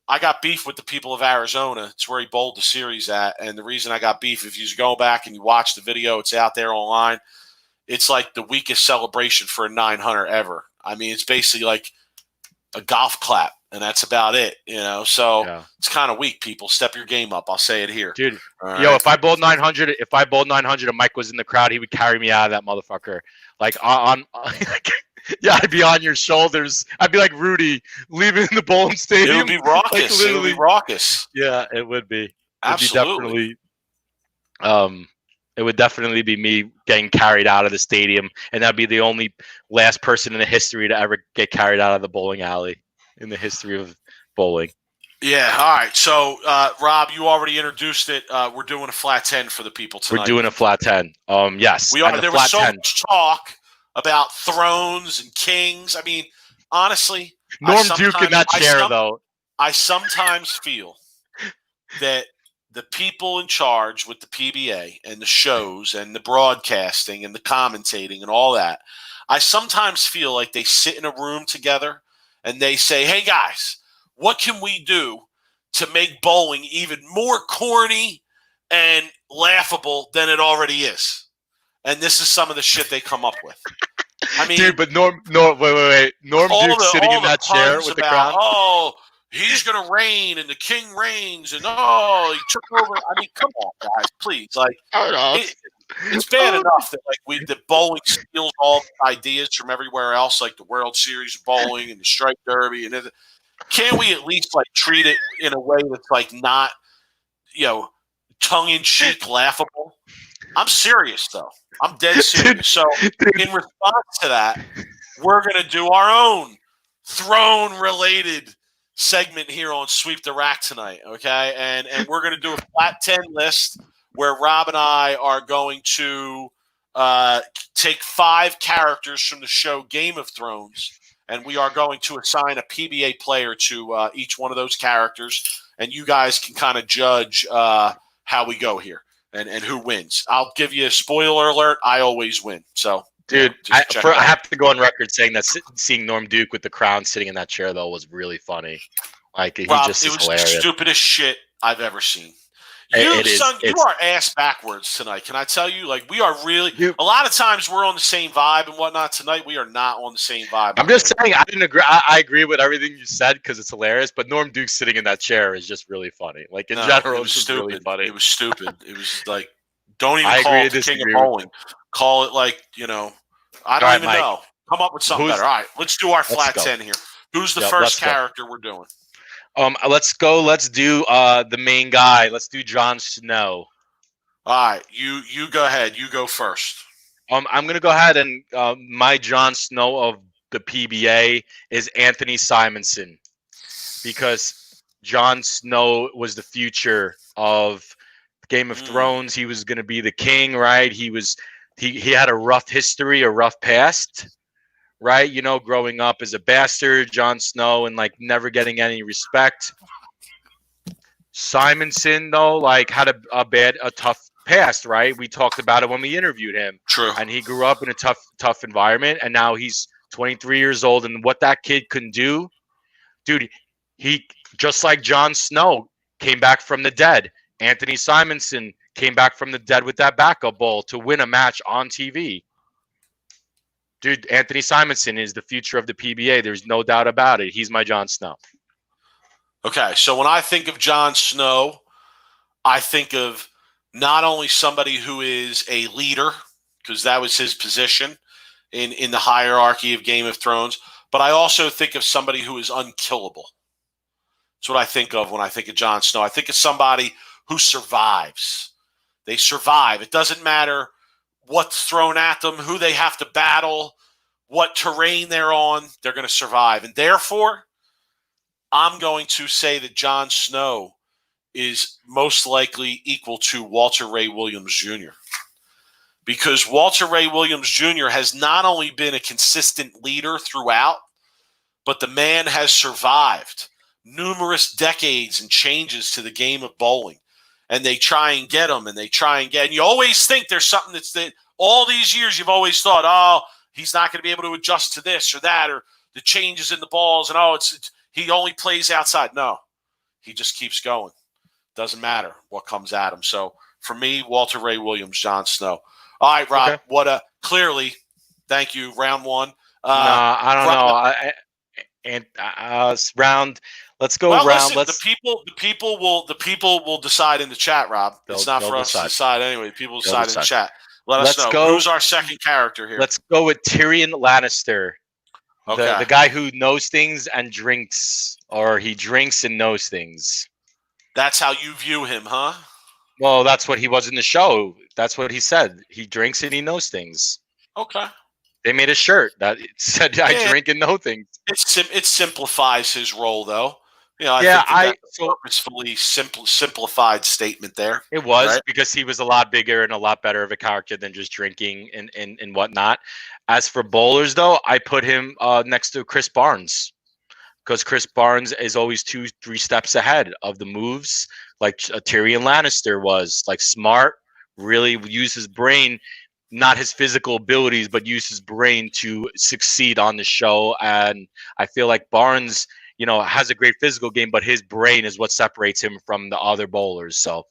I got beef with the people of Arizona. It's where he bowled the series at. And the reason I got beef, if you go back and you watch the video, it's out there online. It's like the weakest celebration for a 900 ever. I mean, it's basically like a golf clap, and that's about it, So It's kind of weak, people. Step your game up. I'll say it here. Dude, if I bowled 900, and Mike was in the crowd, he would carry me out of that motherfucker. Like, yeah, I'd be on your shoulders. I'd be like Rudy leaving the bowling stadium. It would be raucous. It would be raucous. Yeah, it would be. Absolutely. It would definitely be me getting carried out of the stadium, and that'd be the only last person in the history to ever get carried out of the bowling alley in the history of bowling. Yeah. All right. So, Rob, you already introduced it. We're doing a flat 10 for the people tonight. We're doing a flat 10. Yes. We are. There was so much talk about thrones and kings. I mean, honestly, Norm Duke in that chair, though. I sometimes feel that the people in charge with the PBA and the shows and the broadcasting and the commentating and all that, I sometimes feel like they sit in a room together and they say, hey, guys, what can we do to make bowling even more corny and laughable than it already is? And this is some of the shit they come up with. I mean, dude, but Norm Duke sitting in that chair with the crown. Oh, he's going to reign and the king reigns and he took over. I mean, come on, guys, please. Like, it's bad enough that the bowling steals all the ideas from everywhere else, like the World Series of bowling and the Strike Derby, and can't we at least treat it in a way that's not, tongue in cheek, laughable? I'm serious though. I'm dead serious. So in response to that, we're going to do our own throne-related segment here on Sweep the Rack tonight, okay? And we're going to do a flat 10 list where Rob and I are going to take 5 characters from the show Game of Thrones, and we are going to assign a PBA player to each one of those characters, and you guys can kind of judge how we go here and who wins. I'll give you a spoiler alert. I always win. So, dude, I have to go on record saying that seeing Norm Duke with the crown sitting in that chair, though, was really funny. Rob, it was hilarious. The stupidest shit I've ever seen. You are ass backwards tonight. Can I tell you? We are really – a lot of times we're on the same vibe and whatnot. Tonight we are not on the same vibe. I'm just saying I didn't agree. I agree with everything you said because it's hilarious, but Norm Duke sitting in that chair is just really funny. In general, it's just really funny. It was stupid. It was don't even call it the king of bowling. Call it I don't even know. Come up with something better. All right, let's do our flat 10 here. Who's the first character we're doing? Let's go. Let's do the main guy. Let's do Jon Snow. All right, you go ahead. You go first. I'm gonna go ahead and my Jon Snow of the PBA is Anthony Simonson, because Jon Snow was the future of Game of Thrones. He was going to be the king, right? He had a rough history, a rough past, right? You know, growing up as a bastard, Jon Snow, and like never getting any respect. Simonson, though, like had a tough past, right? We talked about it when we interviewed him. True. And he grew up in a tough environment, and now he's 23 years old, and what that kid can do, dude, he just like Jon Snow came back from the dead. Anthony Simonson came back from the dead with that backup bowl to win a match on TV. Dude, Anthony Simonson is the future of the PBA. There's no doubt about it. He's my Jon Snow. Okay, so when I think of Jon Snow, I think of not only somebody who is a leader, because that was his position in the hierarchy of Game of Thrones, but I also think of somebody who is unkillable. That's what I think of when I think of Jon Snow. I think of somebody who survives. They survive. It doesn't matter what's thrown at them, who they have to battle, what terrain they're on, they're going to survive. And therefore, I'm going to say that Jon Snow is most likely equal to Walter Ray Williams Jr. Because Walter Ray Williams Jr. has not only been a consistent leader throughout, but the man has survived numerous decades and changes to the game of bowling. And they try and get him, and you always think there's something all these years you've always thought, oh, he's not going to be able to adjust to this or that, or the changes in the balls, and he only plays outside. No, he just keeps going. Doesn't matter what comes at him. So for me, Walter Ray Williams, Jon Snow. All right, Rob. Okay. Clearly, thank you. Round one. No, I don't know. Round. Let's go round. Listen, the people will decide in the chat, Rob. It's not for us to decide anyway. The people decide in the chat. Let us know. Who's our second character here? Let's go with Tyrion Lannister. Okay. The guy who knows things and drinks, or he drinks and knows things. That's how you view him, huh? Well, that's what he was in the show. That's what he said. He drinks and he knows things. Okay. They made a shirt that said, "I drink and know things." It simplifies his role, though. You know, I think that's a purposefully simplified statement there. It was, right? Because he was a lot bigger and a lot better of a character than just drinking and whatnot. As for bowlers, though, I put him next to Chris Barnes, because Chris Barnes is always 2-3 steps ahead of the moves, like Tyrion Lannister was. Like, smart, really use his brain, not his physical abilities, but use his brain to succeed on the show. And I feel like Barnes, has a great physical game, but his brain is what separates him from the other bowlers. So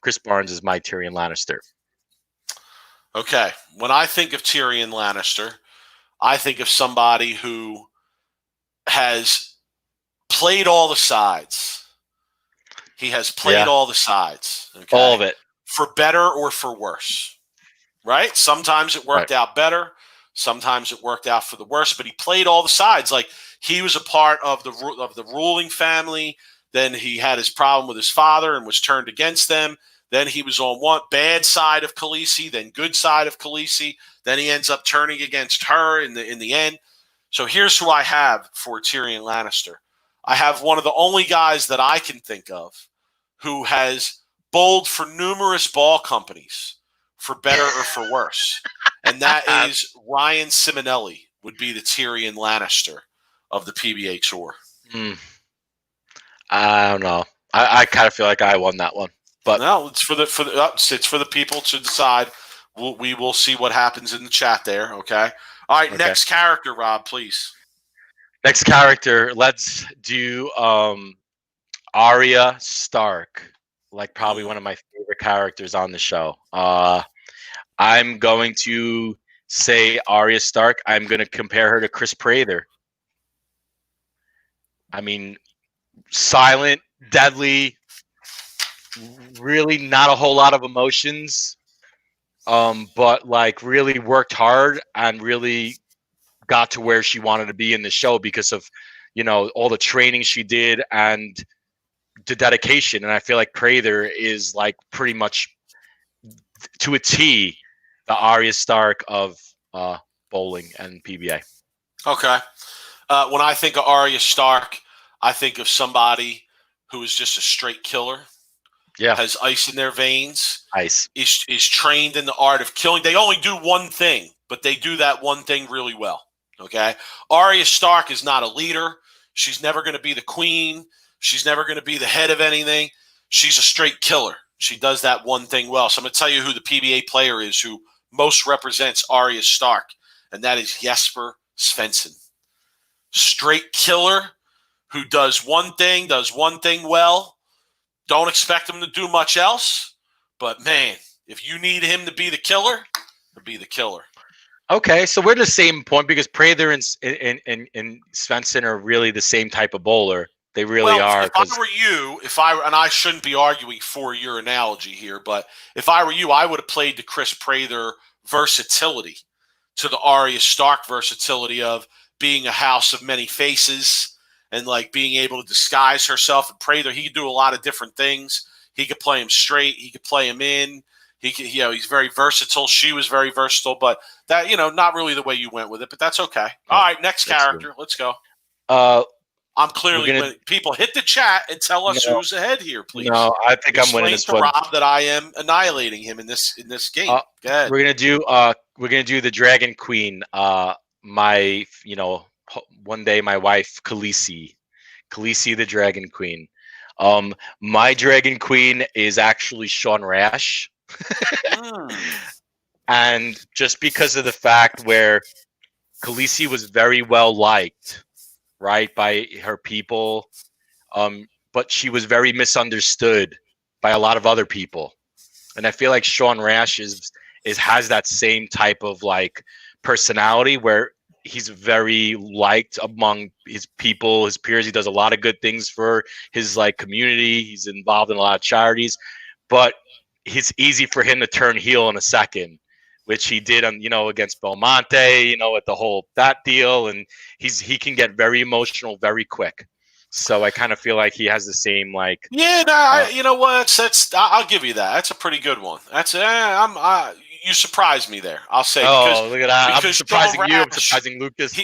Chris Barnes is my Tyrion Lannister. Okay. When I think of Tyrion Lannister, I think of somebody who has played all the sides. He has played all the sides. Okay? All of it. For better or for worse. Right? Sometimes it worked out better. Sometimes it worked out for the worse, but he played all the sides. Like, he was a part of the ruling family. Then he had his problem with his father and was turned against them. Then he was on one bad side of Khaleesi, then good side of Khaleesi. Then he ends up turning against her in the end. So here's who I have for Tyrion Lannister. I have one of the only guys that I can think of who has bowled for numerous ball companies, for better or for worse. And that is Ryan Simonelli, would be the Tyrion Lannister of the PBA Tour. I don't know. I kind of feel like I won that one. But no, it's for the people to decide. We will see what happens in the chat there. Okay. All right. Okay. Next character, Rob, please. Next character. Let's do Arya Stark. Like, probably one of my favorite characters on the show. I'm going to say Arya Stark. I'm going to compare her to Chris Prather. I mean, silent, deadly, really not a whole lot of emotions, but like really worked hard and really got to where she wanted to be in the show because of, all the training she did and the dedication. And I feel like Prather is like pretty much to a T the Arya Stark of bowling and PBA. Okay. When I think of Arya Stark, I think of somebody who is just a straight killer. Yeah. has ice in their veins, Ice. is trained in the art of killing. They only do one thing, but they do that one thing really well. Okay? Arya Stark is not a leader. She's never going to be the queen. She's never going to be the head of anything. She's a straight killer. She does that one thing well. So I'm going to tell you who the PBA player is who most represents Arya Stark, and that is Jesper Svensson. Straight killer who does one thing well. Don't expect him to do much else, but man, if you need him to be the killer, he'll be the killer. Okay, so we're the same point because Prather and Svensson are really the same type of bowler. They really are. If I were you, and I shouldn't be arguing for your analogy here, but if I were you, I would have played the Chris Prather versatility to the Arya Stark versatility of being a house of many faces and like being able to disguise herself. And Prather, he could do a lot of different things. He could play him straight. He could play him in. He could, he's very versatile. She was very versatile, but that, not really the way you went with it, but that's okay. All right, next character. Let's go. I'm clearly winning. People hit the chat and tell us who's ahead here, please. No, I think I'm winning this one. Rob that I am annihilating him in this game. Go ahead. We're gonna do the Dragon Queen. My one day my wife Khaleesi the Dragon Queen. My Dragon Queen is actually Sean Rash. And just because of the fact where Khaleesi was very well liked, right, by her people, but she was very misunderstood by a lot of other people. And I feel like Sean Rash has that same type of like personality where he's very liked among his people, his peers. He does a lot of good things for his like community. He's involved in a lot of charities, but it's easy for him to turn heel in a second, which he did on, against Belmonte, at the whole that deal. And he can get very emotional very quick. So I kind of feel like he has the same like. Yeah, you know what? I'll give you that. That's a pretty good one. That's you surprised me there. I'll say. Oh, look at that! I'm surprising Rash, you. I'm surprising Lucas.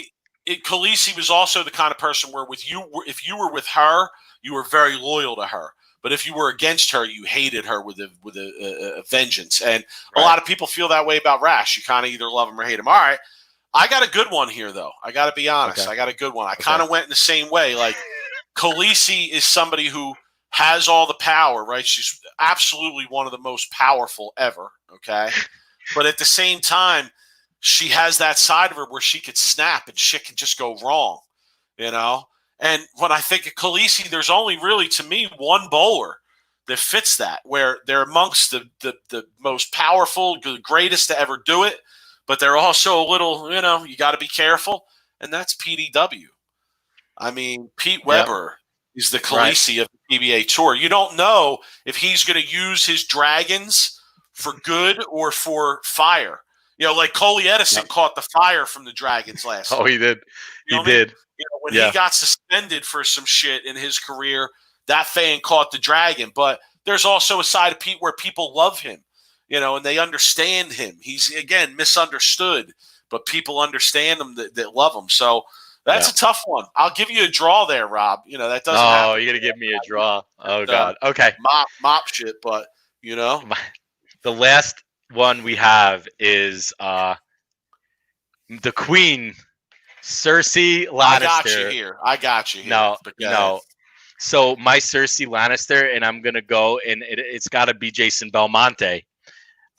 Khaleesi was also the kind of person where if you were with her, you were very loyal to her. But if you were against her, you hated her with a vengeance. And a lot of people feel that way about Rash. You kind of either love him or hate him. All right. I got a good one here, though. I got to be honest. Okay. I got a good one. I kind of went in the same way. Like, Khaleesi is somebody who has all the power, right? She's absolutely one of the most powerful ever, okay? But at the same time, she has that side of her where she could snap and shit can just go wrong, And when I think of Khaleesi, there's only really, to me, one bowler that fits that, where they're amongst the most powerful, the greatest to ever do it, but they're also a little, you got to be careful, and that's PDW. I mean, Pete Weber is the Khaleesi of the PBA Tour. You don't know if he's going to use his dragons for good or for fire. Like Coley Edison caught the fire from the dragons last night. Oh, he did. He did. When he got suspended for some shit in his career, that fan caught the dragon. But there's also a side of Pete where people love him, and they understand him. He's, again, misunderstood, but people understand him that love him. So that's a tough one. I'll give you a draw there, Rob. That doesn't happen. Oh, you're going to give me a draw. Oh, God. Okay. Mop shit, but, The last one we have is the Queen, Cersei Lannister. I got you here. No. So my Cersei Lannister, and I'm going to go, and it's got to be Jason Belmonte.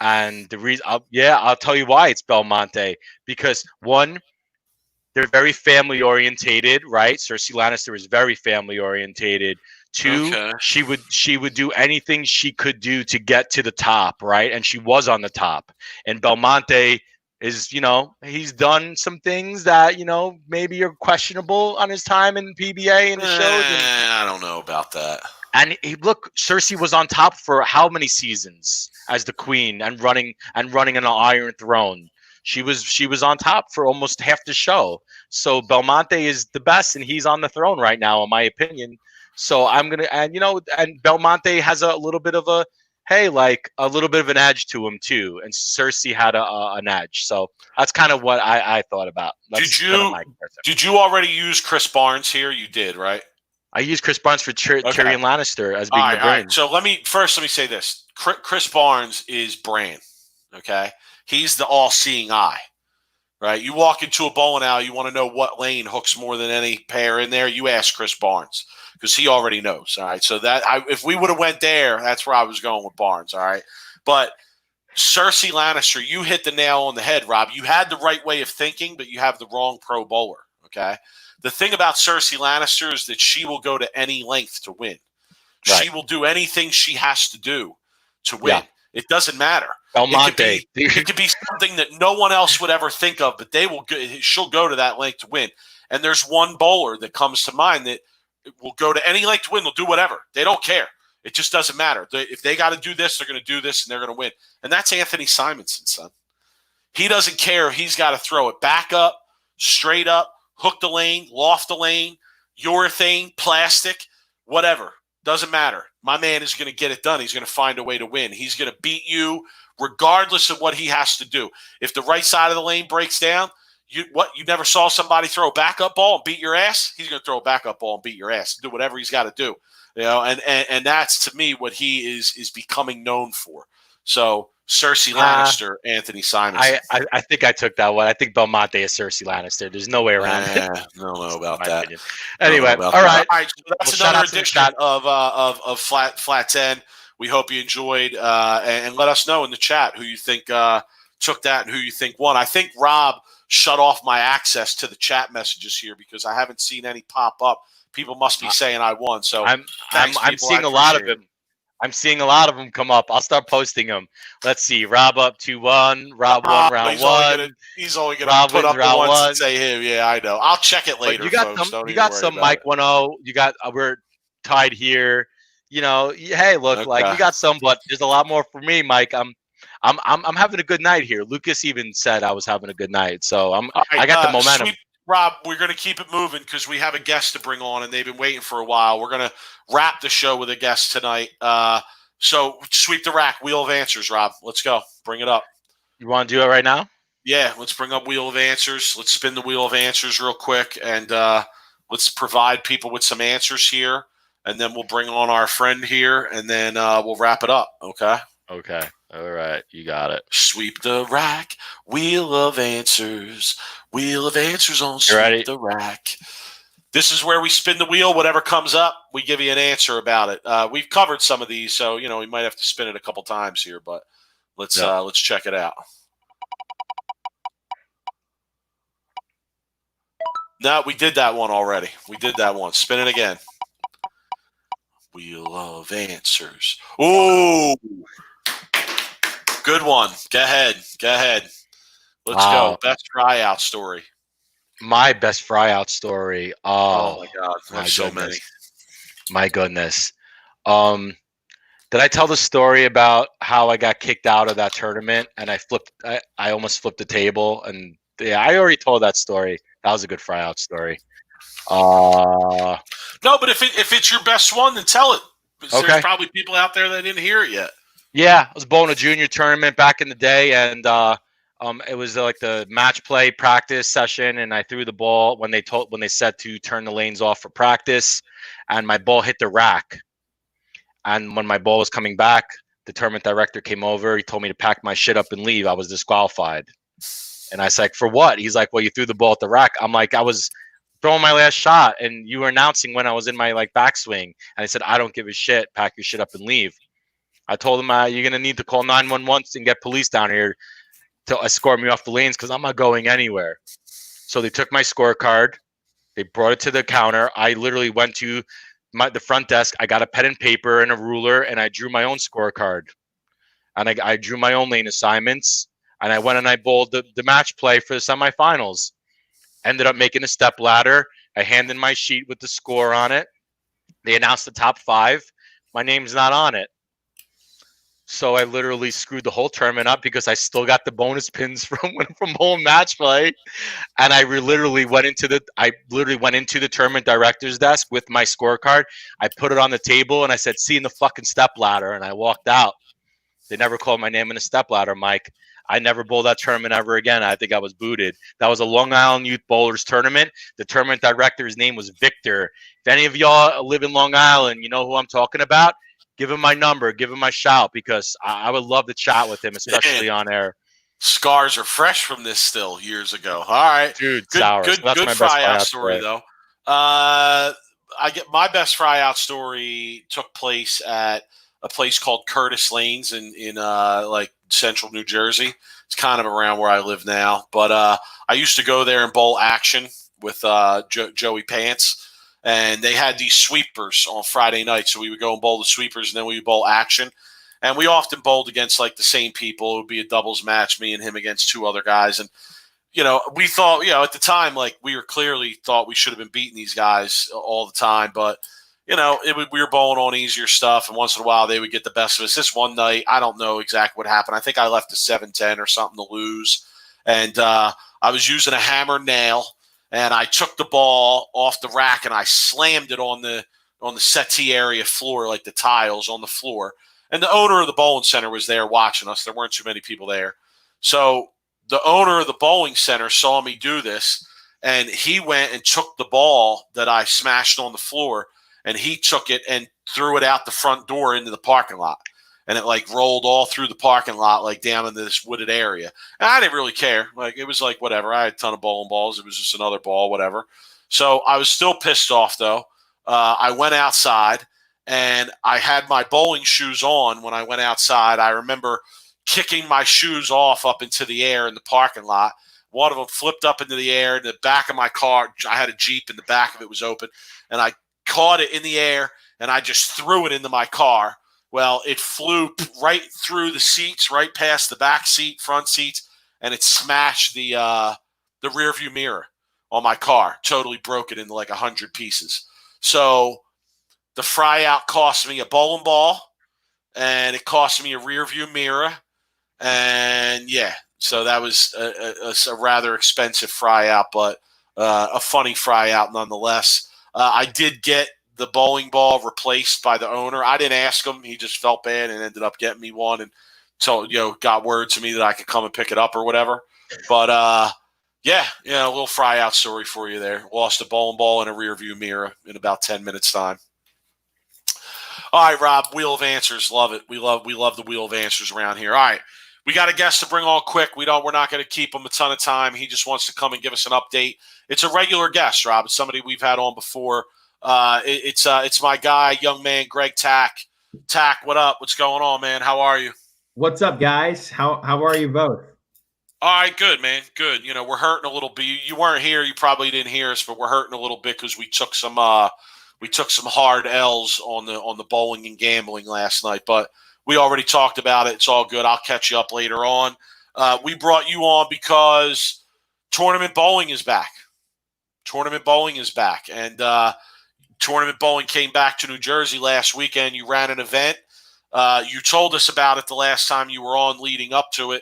And the reason, I'll tell you why it's Belmonte. Because, one, they're very family orientated, right? Cersei Lannister is very family orientated. Two, she would do anything she could do to get to the top, right? And she was on the top. And Belmonte is, he's done some things that, maybe are questionable on his time in PBA and the shows. I don't know about that. And look, Cersei was on top for how many seasons as the Queen and running an Iron Throne. She was on top for almost half the show. So Belmonte is the best, and he's on the throne right now, in my opinion. So I'm gonna, and Belmonte has a little bit of a little bit of an edge to him too, and Cersei had an edge. So that's kind of what I thought about. Did you already use Chris Barnes here? You did, right? I use Chris Barnes for Tyrion Lannister as being the brain. All right. So let me say this. Chris Barnes is Bran. Okay, he's the all-seeing eye. Right? You walk into a bowling alley, you want to know what lane hooks more than any pair in there. You ask Chris Barnes because he already knows. All right. So if we would have went there, that's where I was going with Barnes. All right. But Cersei Lannister, you hit the nail on the head, Rob. You had the right way of thinking, but you have the wrong pro bowler. Okay. The thing about Cersei Lannister is that she will go to any length to win. Right. She will do anything she has to do to win. Yeah. It doesn't matter. Belmonte. It could be something that no one else would ever think of, but she'll go to that length to win. And there's one bowler that comes to mind that will go to any length to win. They'll do whatever. They don't care. It just doesn't matter. If they got to do this, they're going to do this, and they're going to win. And that's Anthony Simonson, son. He doesn't care if he's got to throw it back up, straight up, hook the lane, loft the lane, urethane, plastic, whatever. Doesn't matter. My man is going to get it done. He's going to find a way to win. He's going to beat you regardless of what he has to do. If the right side of the lane breaks down, you never saw somebody throw a backup ball and beat your ass? He's going to throw a backup ball and beat your ass. Do whatever he's got to do. And that's, to me, what he is becoming known for. So Cersei Lannister, Anthony Simonson. I think I took that one. I think Belmonte is Cersei Lannister. There's no way around it. I don't know about that. Anyway, all right. So that's another edition of Flat 10. We hope you enjoyed, and let us know in the chat who you think took that and who you think won. I think Rob shut off my access to the chat messages here because I haven't seen any pop up. People must be saying I won. So I'm seeing a lot of them. I'm seeing a lot of them come up. I'll start posting them. Let's see. Rob up 2-1. Rob won round one. He's only going to put up the ones and say him. Yeah, I know. I'll check it later. But you got some Mike 1-0. You got we're tied here. You know, hey, look, you got some, but there's a lot more for me, Mike. I'm having a good night here. Lucas even said I was having a good night, so I got the momentum. Rob, we're going to keep it moving because we have a guest to bring on, and they've been waiting for a while. We're going to wrap the show with a guest tonight. So sweep the rack, wheel of answers, Rob. Let's go. Bring it up. You want to do it right now? Yeah, let's bring up wheel of answers. Let's spin the wheel of answers real quick, and let's provide people with some answers here. And then we'll bring on our friend here, and then we'll wrap it up, okay? Okay. All right. You got it. Sweep the rack, wheel of answers. Wheel of answers on Sweep the Rack. This is where we spin the wheel. Whatever comes up, we give you an answer about it. We've covered some of these, so, we might have to spin it a couple times here, but let's check it out. No, we did that one already. We did that one. Spin it again. Wheel of answers. Ooh. Good one. Go ahead. Let's go. Best tryout story. My best tryout story. Oh my God. There's so many. My goodness. Did I tell the story about how I got kicked out of that tournament and I almost flipped the table? And yeah, I already told that story. That was a good tryout story. No, but if it's your best one, then tell it. Okay. There's probably people out there that didn't hear it yet. Yeah, I was bowling a junior tournament back in the day, and it was like the match play practice session, and I threw the ball when they said to turn the lanes off for practice, and my ball hit the rack. And when my ball was coming back, the tournament director came over. He told me to pack my shit up and leave. I was disqualified. And I was like, for what? He's like, well, you threw the ball at the rack. I'm like, I was throwing my last shot, and you were announcing when I was in my backswing. And I said, I don't give a shit. Pack your shit up and leave. I told him, you're going to need to call 911 and get police down here to escort me off the lanes because I'm not going anywhere. So they took my scorecard. They brought it to the counter. I literally went to the front desk. I got a pen and paper and a ruler, and I drew my own scorecard. And I drew my own lane assignments. And I went and I bowled the match play for the semifinals. Ended up making a step ladder. I handed my sheet with the score on it. They announced the top 5. My name's not on it. So I literally screwed the whole tournament up because I still got the bonus pins from home match play, and I literally went into the tournament director's desk with my scorecard. I put it on the table and I said, "See you in the fucking step ladder," and I walked out. They never called my name in a step ladder, Mike. I never bowled that tournament ever again. I think I was booted. That was a Long Island Youth Bowlers tournament. The tournament director's name was Victor. If any of y'all live in Long Island, you know who I'm talking about. Give him my number. Give him my shout, because I would love to chat with him, especially on air. Scars are fresh from this still years ago. All right, Dude, good, sour. good, So that's good my best fry out tryout story though. I get my best fry out story took place at a place called Curtis Lanes in like central New Jersey. It's kind of around where I live now, but I used to go there and bowl action with Joey Pants, and they had these sweepers on Friday night. So we would go and bowl the sweepers, and then we would bowl action. And we often bowled against like the same people. It would be a doubles match, me and him against two other guys. And, you know, we thought, you know, at the time, like we were clearly thought we should have been beating these guys all the time. But, you know, we were bowling on easier stuff. And once in a while they would get the best of us. This one night, I don't know exactly what happened. I think I left a 7-10 or something to lose. And I was using a hammer nail, and I took the ball off the rack and I slammed it on the settee area floor, like the tiles on the floor. And the owner of the bowling center was there watching us. There weren't too many people there. So the owner of the bowling center saw me do this, and he went and took the ball that I smashed on the floor, and he took it and threw it out the front door into the parking lot. And it like rolled all through the parking lot, like down into this wooded area. And I didn't really care. Like, it was like, whatever. I had a ton of bowling balls. It was just another ball, whatever. So I was still pissed off though. I went outside, and I had my bowling shoes on when I went outside. I remember kicking my shoes off up into the air in the parking lot. One of them flipped up into the air in the back of my car. I had a Jeep, and the back of it was open. And I caught it in the air, and I just threw it into my car. Well, it flew right through the seats, right past the back seat, front seats, and it smashed the rear view mirror on my car. Totally broke it into like 100 pieces. So the fry out cost me a bowling ball, and it cost me a rear view mirror. And yeah, so that was a rather expensive fry out, but a funny fry out nonetheless. I did get the bowling ball replaced by the owner. I didn't ask him. He just felt bad and ended up getting me one, and told, you know, got word to me that I could come and pick it up or whatever. But yeah, a little fry out story for you there. Lost a bowling ball and a rear view mirror in about 10 minutes time. All right, Rob, Wheel of Answers. Love it. We love the Wheel of Answers around here. All right. We got a guest to bring on quick. We're not going to keep him a ton of time. He just wants to come and give us an update. It's a regular guest, Rob. It's somebody we've had on before. It's my guy, young man, Greg Tack. Tack, what up? What's going on, man? How are you? What's up, guys? How are you both? All right, good, man. Good. You know, we're hurting a little bit. You weren't here. You probably didn't hear us, but we're hurting a little bit because we took some hard L's on the bowling and gambling last night. But we already talked about it. It's all good. I'll catch you up later on. We brought you on because tournament bowling is back. And tournament bowling came back to New Jersey last weekend. You ran an event. You told us about it the last time you were on leading up to it.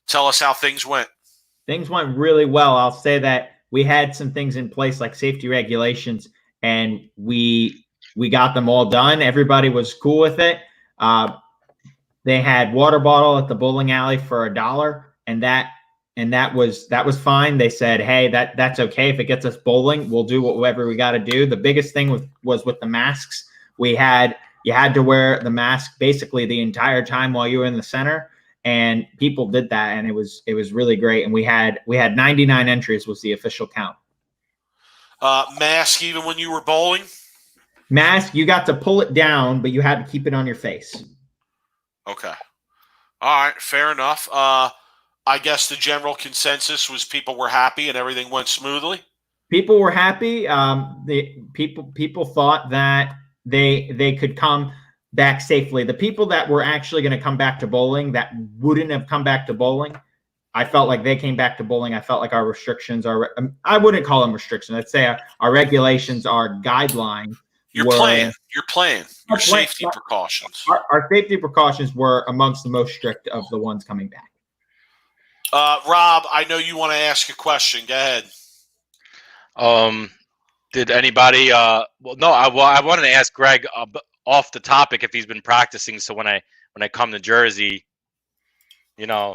Tell us how things went. Things went really well. I'll say that we had some things in place like safety regulations, and we got them all done. Everybody was cool with it. They had water bottle at the bowling alley for $1, and that was fine. They said, hey, that's okay. If it gets us bowling, we'll do whatever we got to do. The biggest thing was with the masks. You had to wear the mask basically the entire time while you were in the center, and people did that, and it was really great. And we had 99 entries was the official count. Mask even when you were bowling? Mask, you got to pull it down, but you had to keep it on your face. Okay. All right, fair enough. I guess the general consensus was people were happy and everything went smoothly. People were happy. People thought that they could come back safely. The people that were actually going to come back to bowling that wouldn't have come back to bowling, I felt like they came back to bowling. I felt like our restrictions are, I wouldn't call them restrictions. I'd say our regulations, our guideline. Your safety precautions. Our safety precautions were amongst the most strict of the ones coming back. Rob, I know you want to ask a question. Go ahead. Did anybody? I wanted to ask Greg off the topic if he's been practicing. So when I come to Jersey, you know,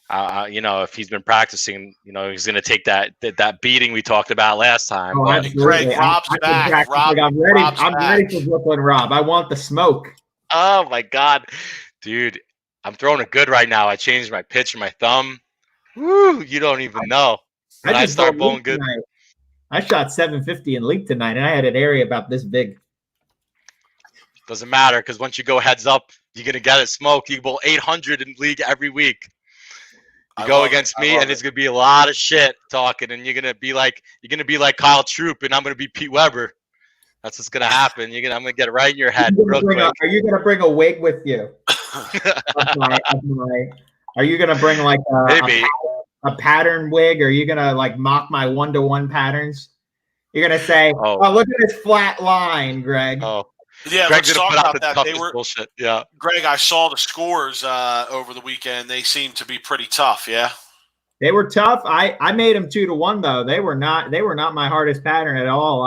if he's been practicing, he's going to take that beating we talked about last time. Oh, But absolutely. Greg, Rob's back. I'm ready for Brooklyn Rob. I want the smoke. oh my God, dude, I'm throwing it good right now. I changed my pitch and my thumb. Woo, you don't even know. When I start bowling good. Tonight. I shot 750 in league tonight, and I had an area about this big. Doesn't matter, because once you go heads up, you're gonna get it smoked. You bowl 800 in league every week. You go against me, and it's gonna be a lot of shit talking, and you're gonna be like Kyle Troop, and I'm gonna be Pete Weber. That's what's gonna happen. I'm gonna get it right in your head real quick. Are you gonna bring a wig with you? Are you gonna bring like a pattern wig? Or are you gonna like mock my 1-to-1 patterns? You're gonna say, "Oh, look at this flat line, Greg." Oh, yeah. Let's talk about that. They were bullshit. Yeah, Greg, I saw the scores over the weekend. They seemed to be pretty tough. Yeah, they were tough. I made them 2-to-1 though. They were not my hardest pattern at all.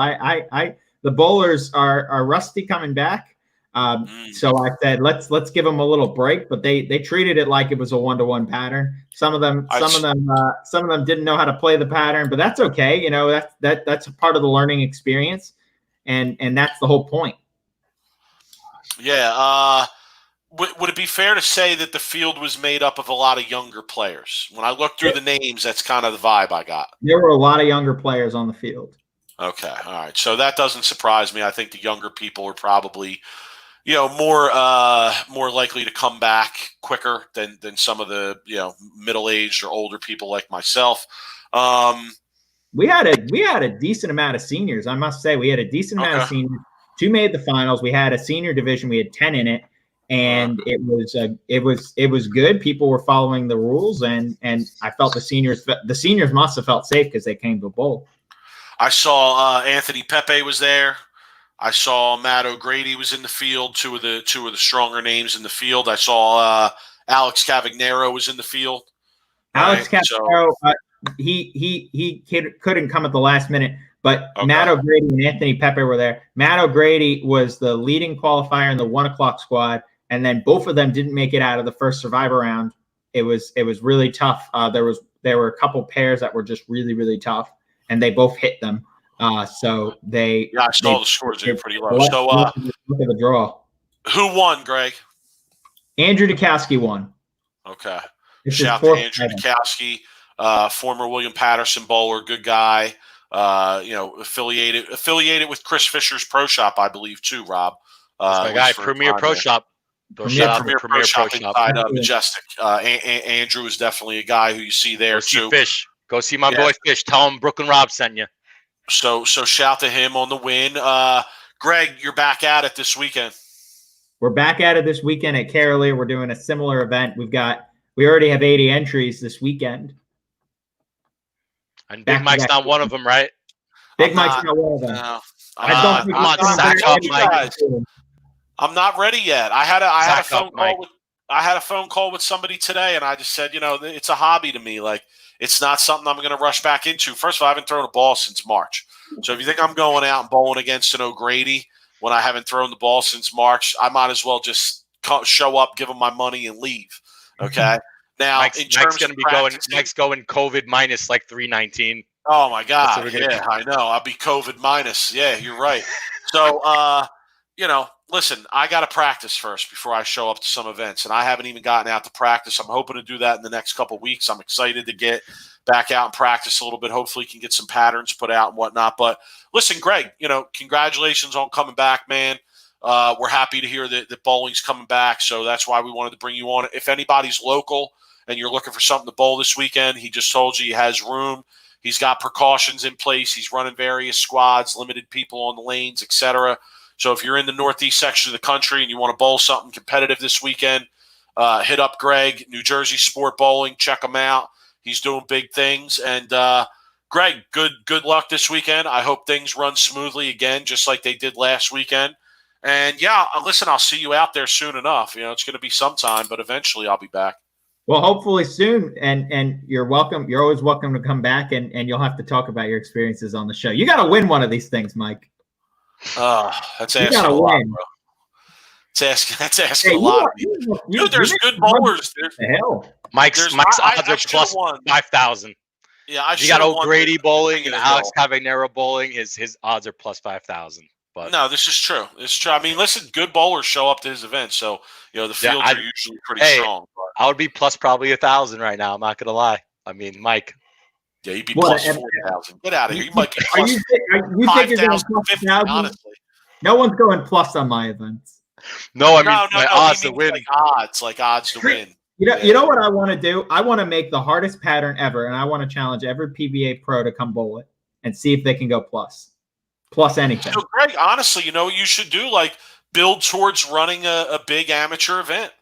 The bowlers are rusty coming back. So I said, let's give them a little break, but they treated it like it was a 1-to-1 pattern. Some of them didn't know how to play the pattern, but that's okay. That's a part of the learning experience, and that's the whole point. Yeah. Would it be fair to say that the field was made up of a lot of younger players? When I look through the names, that's kind of the vibe I got. There were a lot of younger players on the field. Okay. All right. So that doesn't surprise me. I think the younger people are probably, more likely to come back quicker than some of the, middle-aged or older people like myself. We had a decent amount of seniors. I must say we had a decent amount of seniors. 2 made the finals. We had a senior division. We had 10 in it, and it was good. People were following the rules, and I felt the seniors must have felt safe because they came to bowl. I saw Anthony Pepe was there. I saw Matt O'Grady was in the field. Two of the stronger names in the field. I saw Alex Cavagnero was in the field. Alex Cavagnero, he couldn't come at the last minute. But Matt O'Grady and Anthony Pepe were there. Matt O'Grady was the leading qualifier in the 1 o'clock squad, and then both of them didn't make it out of the first survivor round. It was really tough. There were a couple pairs that were just really, really tough, and they both hit them. So they. Yeah, I saw the scores. They were pretty low. So look at the draw. Who won, Greg? Andrew Dukowski won. Okay. Shout out to Andrew Dukowski, former William Patterson bowler, good guy. Affiliated with Chris Fisher's Pro Shop, I believe, too, Rob. That's my guy, Premier Pro Shop. Premier Pro Shop inside Majestic. Andrew is definitely a guy who you see there, too. Fish. Go see my boy Fish. Tell him Brooklyn Rob sent you. So shout to him on the win. Greg, you're back at it this weekend. We're back at it this weekend at Carolee. We're doing a similar event. We already have 80 entries this weekend. And Big Mike's not one of them, right? Big Mike's not one of them. No. I'm not ready yet. I had a phone call with somebody today, and I just said, it's a hobby to me. Like, it's not something I'm going to rush back into. First of all, I haven't thrown a ball since March. So if you think I'm going out and bowling against an O'Grady when I haven't thrown the ball since March, I might as well just show up, give them my money, and leave. Okay. Now, Mike's going to be Mike's going COVID minus like 319. Oh my God! Yeah, I know. I'll be COVID minus. Yeah, you're right. So, listen, I got to practice first before I show up to some events, and I haven't even gotten out to practice. I'm hoping to do that in the next couple of weeks. I'm excited to get back out and practice a little bit. Hopefully, can get some patterns put out and whatnot. But listen, Greg, congratulations on coming back, man. We're happy to hear that bowling's coming back, so that's why we wanted to bring you on. If anybody's local and you're looking for something to bowl this weekend, he just told you he has room. He's got precautions in place. He's running various squads, limited people on the lanes, etc. So if you're in the northeast section of the country and you want to bowl something competitive this weekend, hit up Greg, New Jersey Sport Bowling. Check him out. He's doing big things. And Greg, good luck this weekend. I hope things run smoothly again, just like they did last weekend. And yeah, listen, I'll see you out there soon enough. It's going to be sometime, but eventually I'll be back. Well, hopefully soon, and you're welcome. You're always welcome to come back, and you'll have to talk about your experiences on the show. You got to win one of these things, Mike. That's asking a lot, bro. That's asking a lot. Dude, there's good bowlers. Mike's odds are plus 5,000. Yeah, I you got O'Grady bowling and Alex well. Cavanero bowling. His odds are plus 5,000. But no, this is true. It's true. I mean, listen, good bowlers show up to his event, so the fields are usually pretty strong. But. I would be plus probably 1,000 right now. I'm not gonna lie. I mean, Mike. Yeah, you'd be plus 4,000. Get out of here. You might be plus 5,050, honestly. No one's going plus on my events. No, I mean my odds to win. Like odds to win. You know what I want to do? I want to make the hardest pattern ever, and I want to challenge every PBA pro to come bowl it and see if they can go plus anything. So, Greg, honestly, what you should do? Like, build towards running a big amateur event.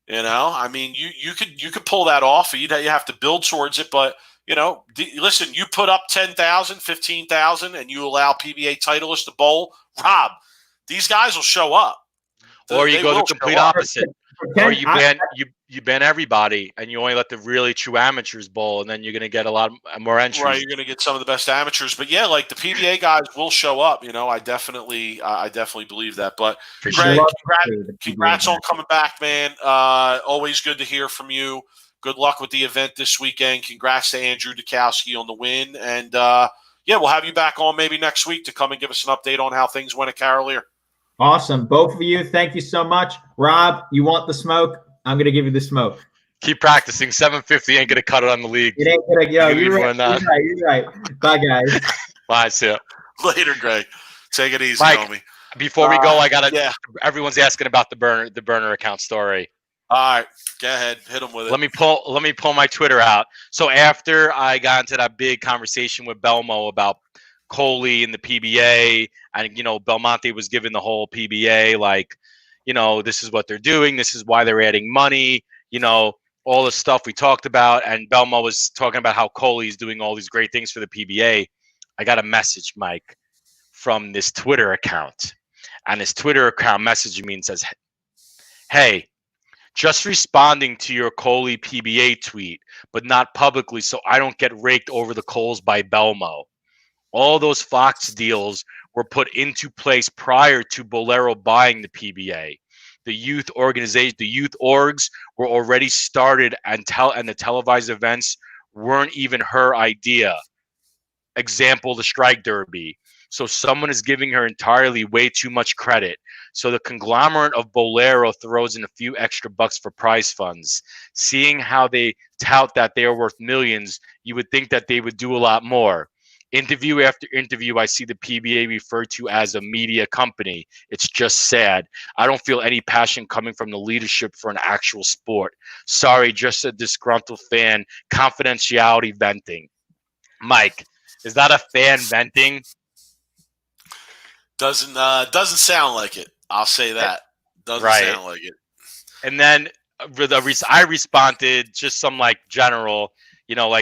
I mean, you could pull that off. You have to build towards it, but listen, you put up 10,000, 15,000, and you allow PBA titleists to bowl. Rob, these guys will show up. Or you go the complete opposite. Or you ban everybody, and you only let the really true amateurs bowl, and then you're going to get a lot more entries. Right, you're going to get some of the best amateurs. But yeah, like the PBA guys will show up. I definitely believe that. But Greg, congrats on coming back, man. Always good to hear from you. Good luck with the event this weekend. Congrats to Andrew Dukowski on the win, and we'll have you back on maybe next week to come and give us an update on how things went at Carolier. Awesome. Both of you, thank you so much. Rob, you want the smoke? I'm going to give you the smoke. Keep practicing. 750 ain't going to cut it on the league. It ain't going to go. You're right. Bye, guys. Bye, see ya. Later, Greg. Take it easy, Mike, homie. Before we go, everyone's asking about the burner account story. All right, go ahead. Hit them with it. Let me pull my Twitter out. So after I got into that big conversation with Belmo about Coley and the PBA, and Belmonte was given the whole PBA this is what they're doing, this is why they're adding money, all the stuff we talked about, and Belmo was talking about how Coley's doing all these great things for the PBA. I got a message, Mike, from this Twitter account, and this Twitter account messaged me and says, "Hey, just responding to your Coley PBA tweet, but not publicly, so I don't get raked over the coals by Belmo. All those Fox deals were put into place prior to Bolero buying the PBA. The youth organization, the youth orgs were already started, and the televised events weren't even her idea. Example, the Strike Derby. So someone is giving her entirely way too much credit. So the conglomerate of Bolero throws in a few extra bucks for prize funds. Seeing how they tout that they are worth millions, you would think that they would do a lot more. Interview after interview, I see the PBA referred to as a media company. It's just sad. I don't feel any passion coming from the leadership for an actual sport. Sorry, just a disgruntled fan. Confidentiality venting." Mike, is that a fan venting? Doesn't sound like it. I'll say that. Doesn't sound like it. And then I responded just some general,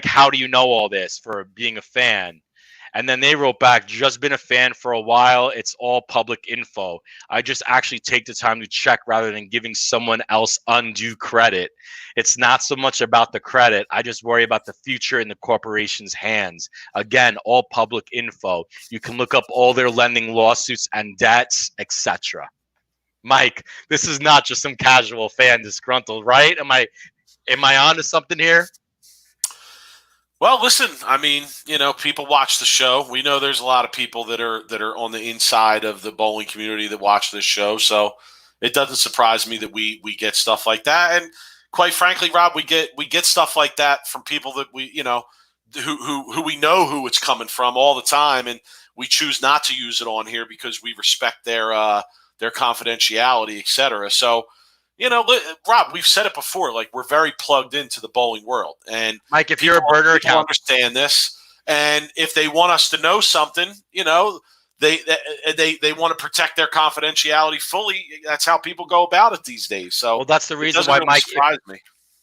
how do you know all this for being a fan? And then they wrote back, "Just been a fan for a while. It's all public info. I just actually take the time to check rather than giving someone else undue credit. It's not so much about the credit. I just worry about the future in the corporation's hands. Again, all public info. You can look up all their lending lawsuits and debts, etc." Mike, this is not just some casual fan disgruntled, right? Am I on to something here? Well, listen, I mean, people watch the show. We know there's a lot of people that are on the inside of the bowling community that watch this show. So it doesn't surprise me that we get stuff like that. And quite frankly, Rob, we get stuff like that from people that we, who we know who it's coming from all the time. And we choose not to use it on here because we respect their confidentiality, et cetera. So, Rob, we've said it before. We're very plugged into the bowling world, and Mike, if you're a burner account, understand this, and if they want us to know something, they want to protect their confidentiality fully. That's how people go about it these days. So, well, that's the reason why,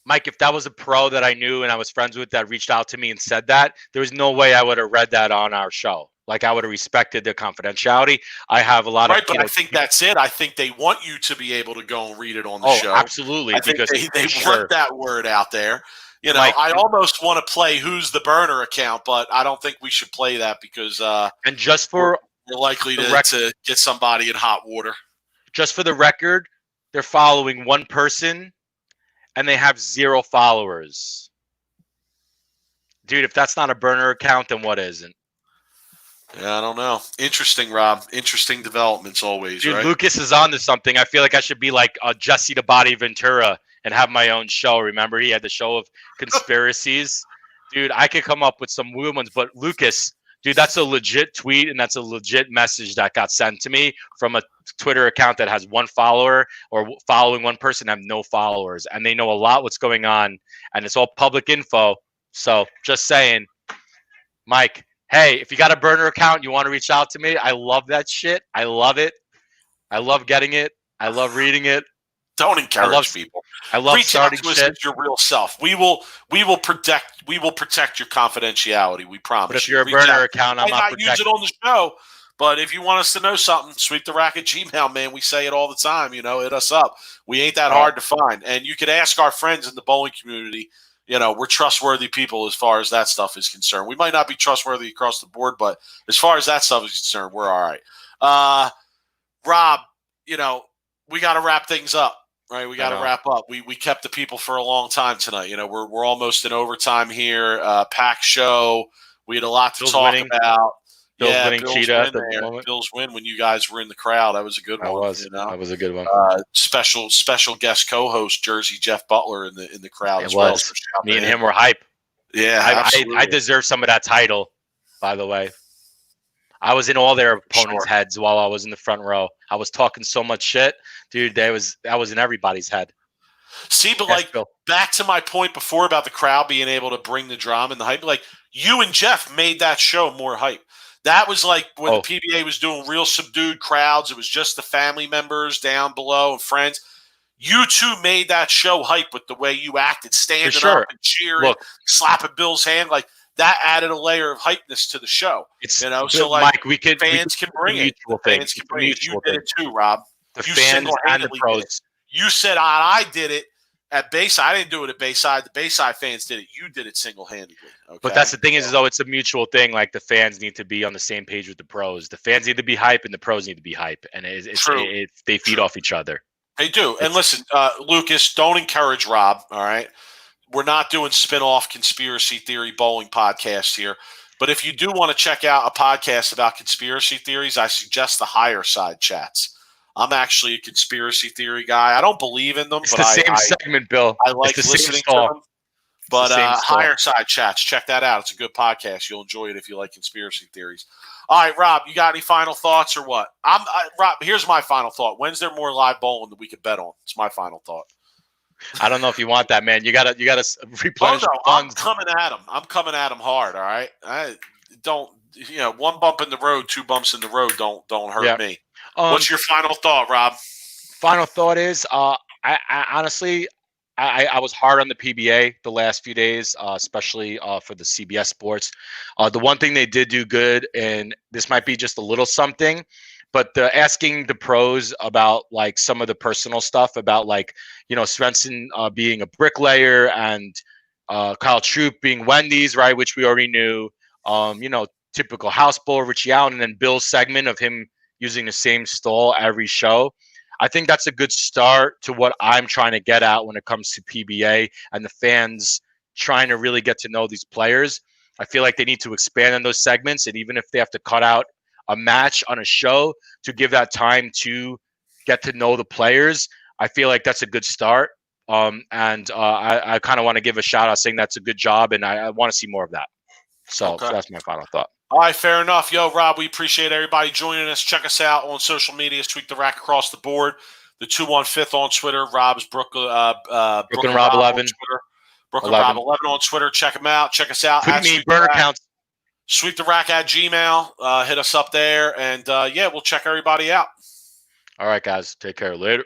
Mike, if that was a pro that I knew and I was friends with that reached out to me and said that, there was no way I would have read that on our show. I would have respected their confidentiality. I have a lot of but I think that's it. I think they want you to be able to go and read it on the show. Absolutely. I think they want that word out there. Mike, I almost want to play Who's the Burner account, but I don't think we should play that because and just for we're likely to get somebody in hot water. Just for the record, they're following one person and they have 0 followers. Dude, if that's not a burner account, then what isn't? Yeah, I don't know. Interesting, Rob. Interesting developments always, Dude, right? Lucas is on to something. I feel like I should be like Jesse the Body Ventura and have my own show. Remember, he had the show of conspiracies. Dude, I could come up with some weird ones, but Lucas, dude, that's a legit tweet and that's a legit message that got sent to me from a Twitter account that has 1 follower or following one person have no followers, and they know a lot what's going on, and it's all public info. So just saying, Mike, hey, if you got a burner account, you want to reach out to me. I love that shit. I love it. I love getting it. I love reading it. Don't encourage people. I love Reach out starting to us shit. as your real self. We will protect your confidentiality. We promise. But if you're a Reach burner out. account, I'm not use it protecting. on the show. But if you want us to know something, sweep the rack at Gmail, man. We say it all the time. Hit us up. We ain't that hard to find. And you could ask our friends in the bowling community. We're trustworthy people as far as that stuff is concerned. We might not be trustworthy across the board, but as far as that stuff is concerned, we're all right. Rob, we got to wrap things up, right? We got to wrap up. We kept the people for a long time tonight. We're almost in overtime here. Pack show. We had a lot to talk about. Bill's winning cheetah at the moment. Bill's win when you guys were in the crowd. That was a good one. That was a good one. Special guest co-host Jersey Jeff Butler in the crowd as well. So me and him were hype. Yeah, I deserve some of that title, by the way. I was in all their opponents' heads while I was in the front row. I was talking so much shit, dude. I was in everybody's head. See, but back to my point before about the crowd being able to bring the drama and the hype. Like you and Jeff made that show more hype. That was like when the PBA was doing real subdued crowds. It was just the family members down below and friends. You two made that show hype with the way you acted, standing up and cheering, slapping Bill's hand. Like that added a layer of hypeness to the show. So like Mike, fans can bring it. Fans can bring it. You did it too, Rob. The fans and the pros. You said I did it at Bayside. I didn't do it at Bayside. The Bayside fans did it. You did it single-handedly. Okay? But that's the thing is, though, it's a mutual thing. Like the fans need to be on the same page with the pros. The fans need to be hype, and the pros need to be hype, and they feed off each other. They do. And listen, Lucas, don't encourage Rob. All right, we're not doing spin-off conspiracy theory bowling podcasts here. But if you do want to check out a podcast about conspiracy theories, I suggest the Higher Side Chats. I'm actually a conspiracy theory guy. I don't believe in them. It's the same segment, Bill. I like listening to them. But Higher Side Chats, check that out. It's a good podcast. You'll enjoy it if you like conspiracy theories. All right, Rob, you got any final thoughts or what? Rob, here's my final thought. When's there more live bowling that we could bet on? It's my final thought. I don't know if you want that, man. You gotta replenish the funds. I'm coming at him hard. All right. I don't. One bump in the road, 2 bumps in the road. Don't hurt me. What's your final thought, Rob? Final thought is, I honestly, I was hard on the PBA the last few days, especially for the CBS Sports. The one thing they did do good, and this might be just a little something, but asking the pros about like some of the personal stuff about like, Svensson being a bricklayer and Kyle Troop being Wendy's, right, which we already knew. Typical house bowler, Richie Allen, and then Bill's segment of him using the same stall every show. I think that's a good start to what I'm trying to get at when it comes to PBA and the fans trying to really get to know these players. I feel like they need to expand on those segments, and even if they have to cut out a match on a show to give that time to get to know the players, I feel like that's a good start. I kind of want to give a shout out saying that's a good job, and I want to see more of that. So that's my final thought. All right, fair enough. Yo, Rob, we appreciate everybody joining us. Check us out on social media. Tweak the Rack across the board. The 215th on Twitter. Rob's Brooklyn Rob 11. Brooklyn 11. Rob 11 on Twitter. Check him out. Check us out. Burner counts. Sweep the Rack at Gmail. Hit us up there. And, we'll check everybody out. All right, guys. Take care. Later.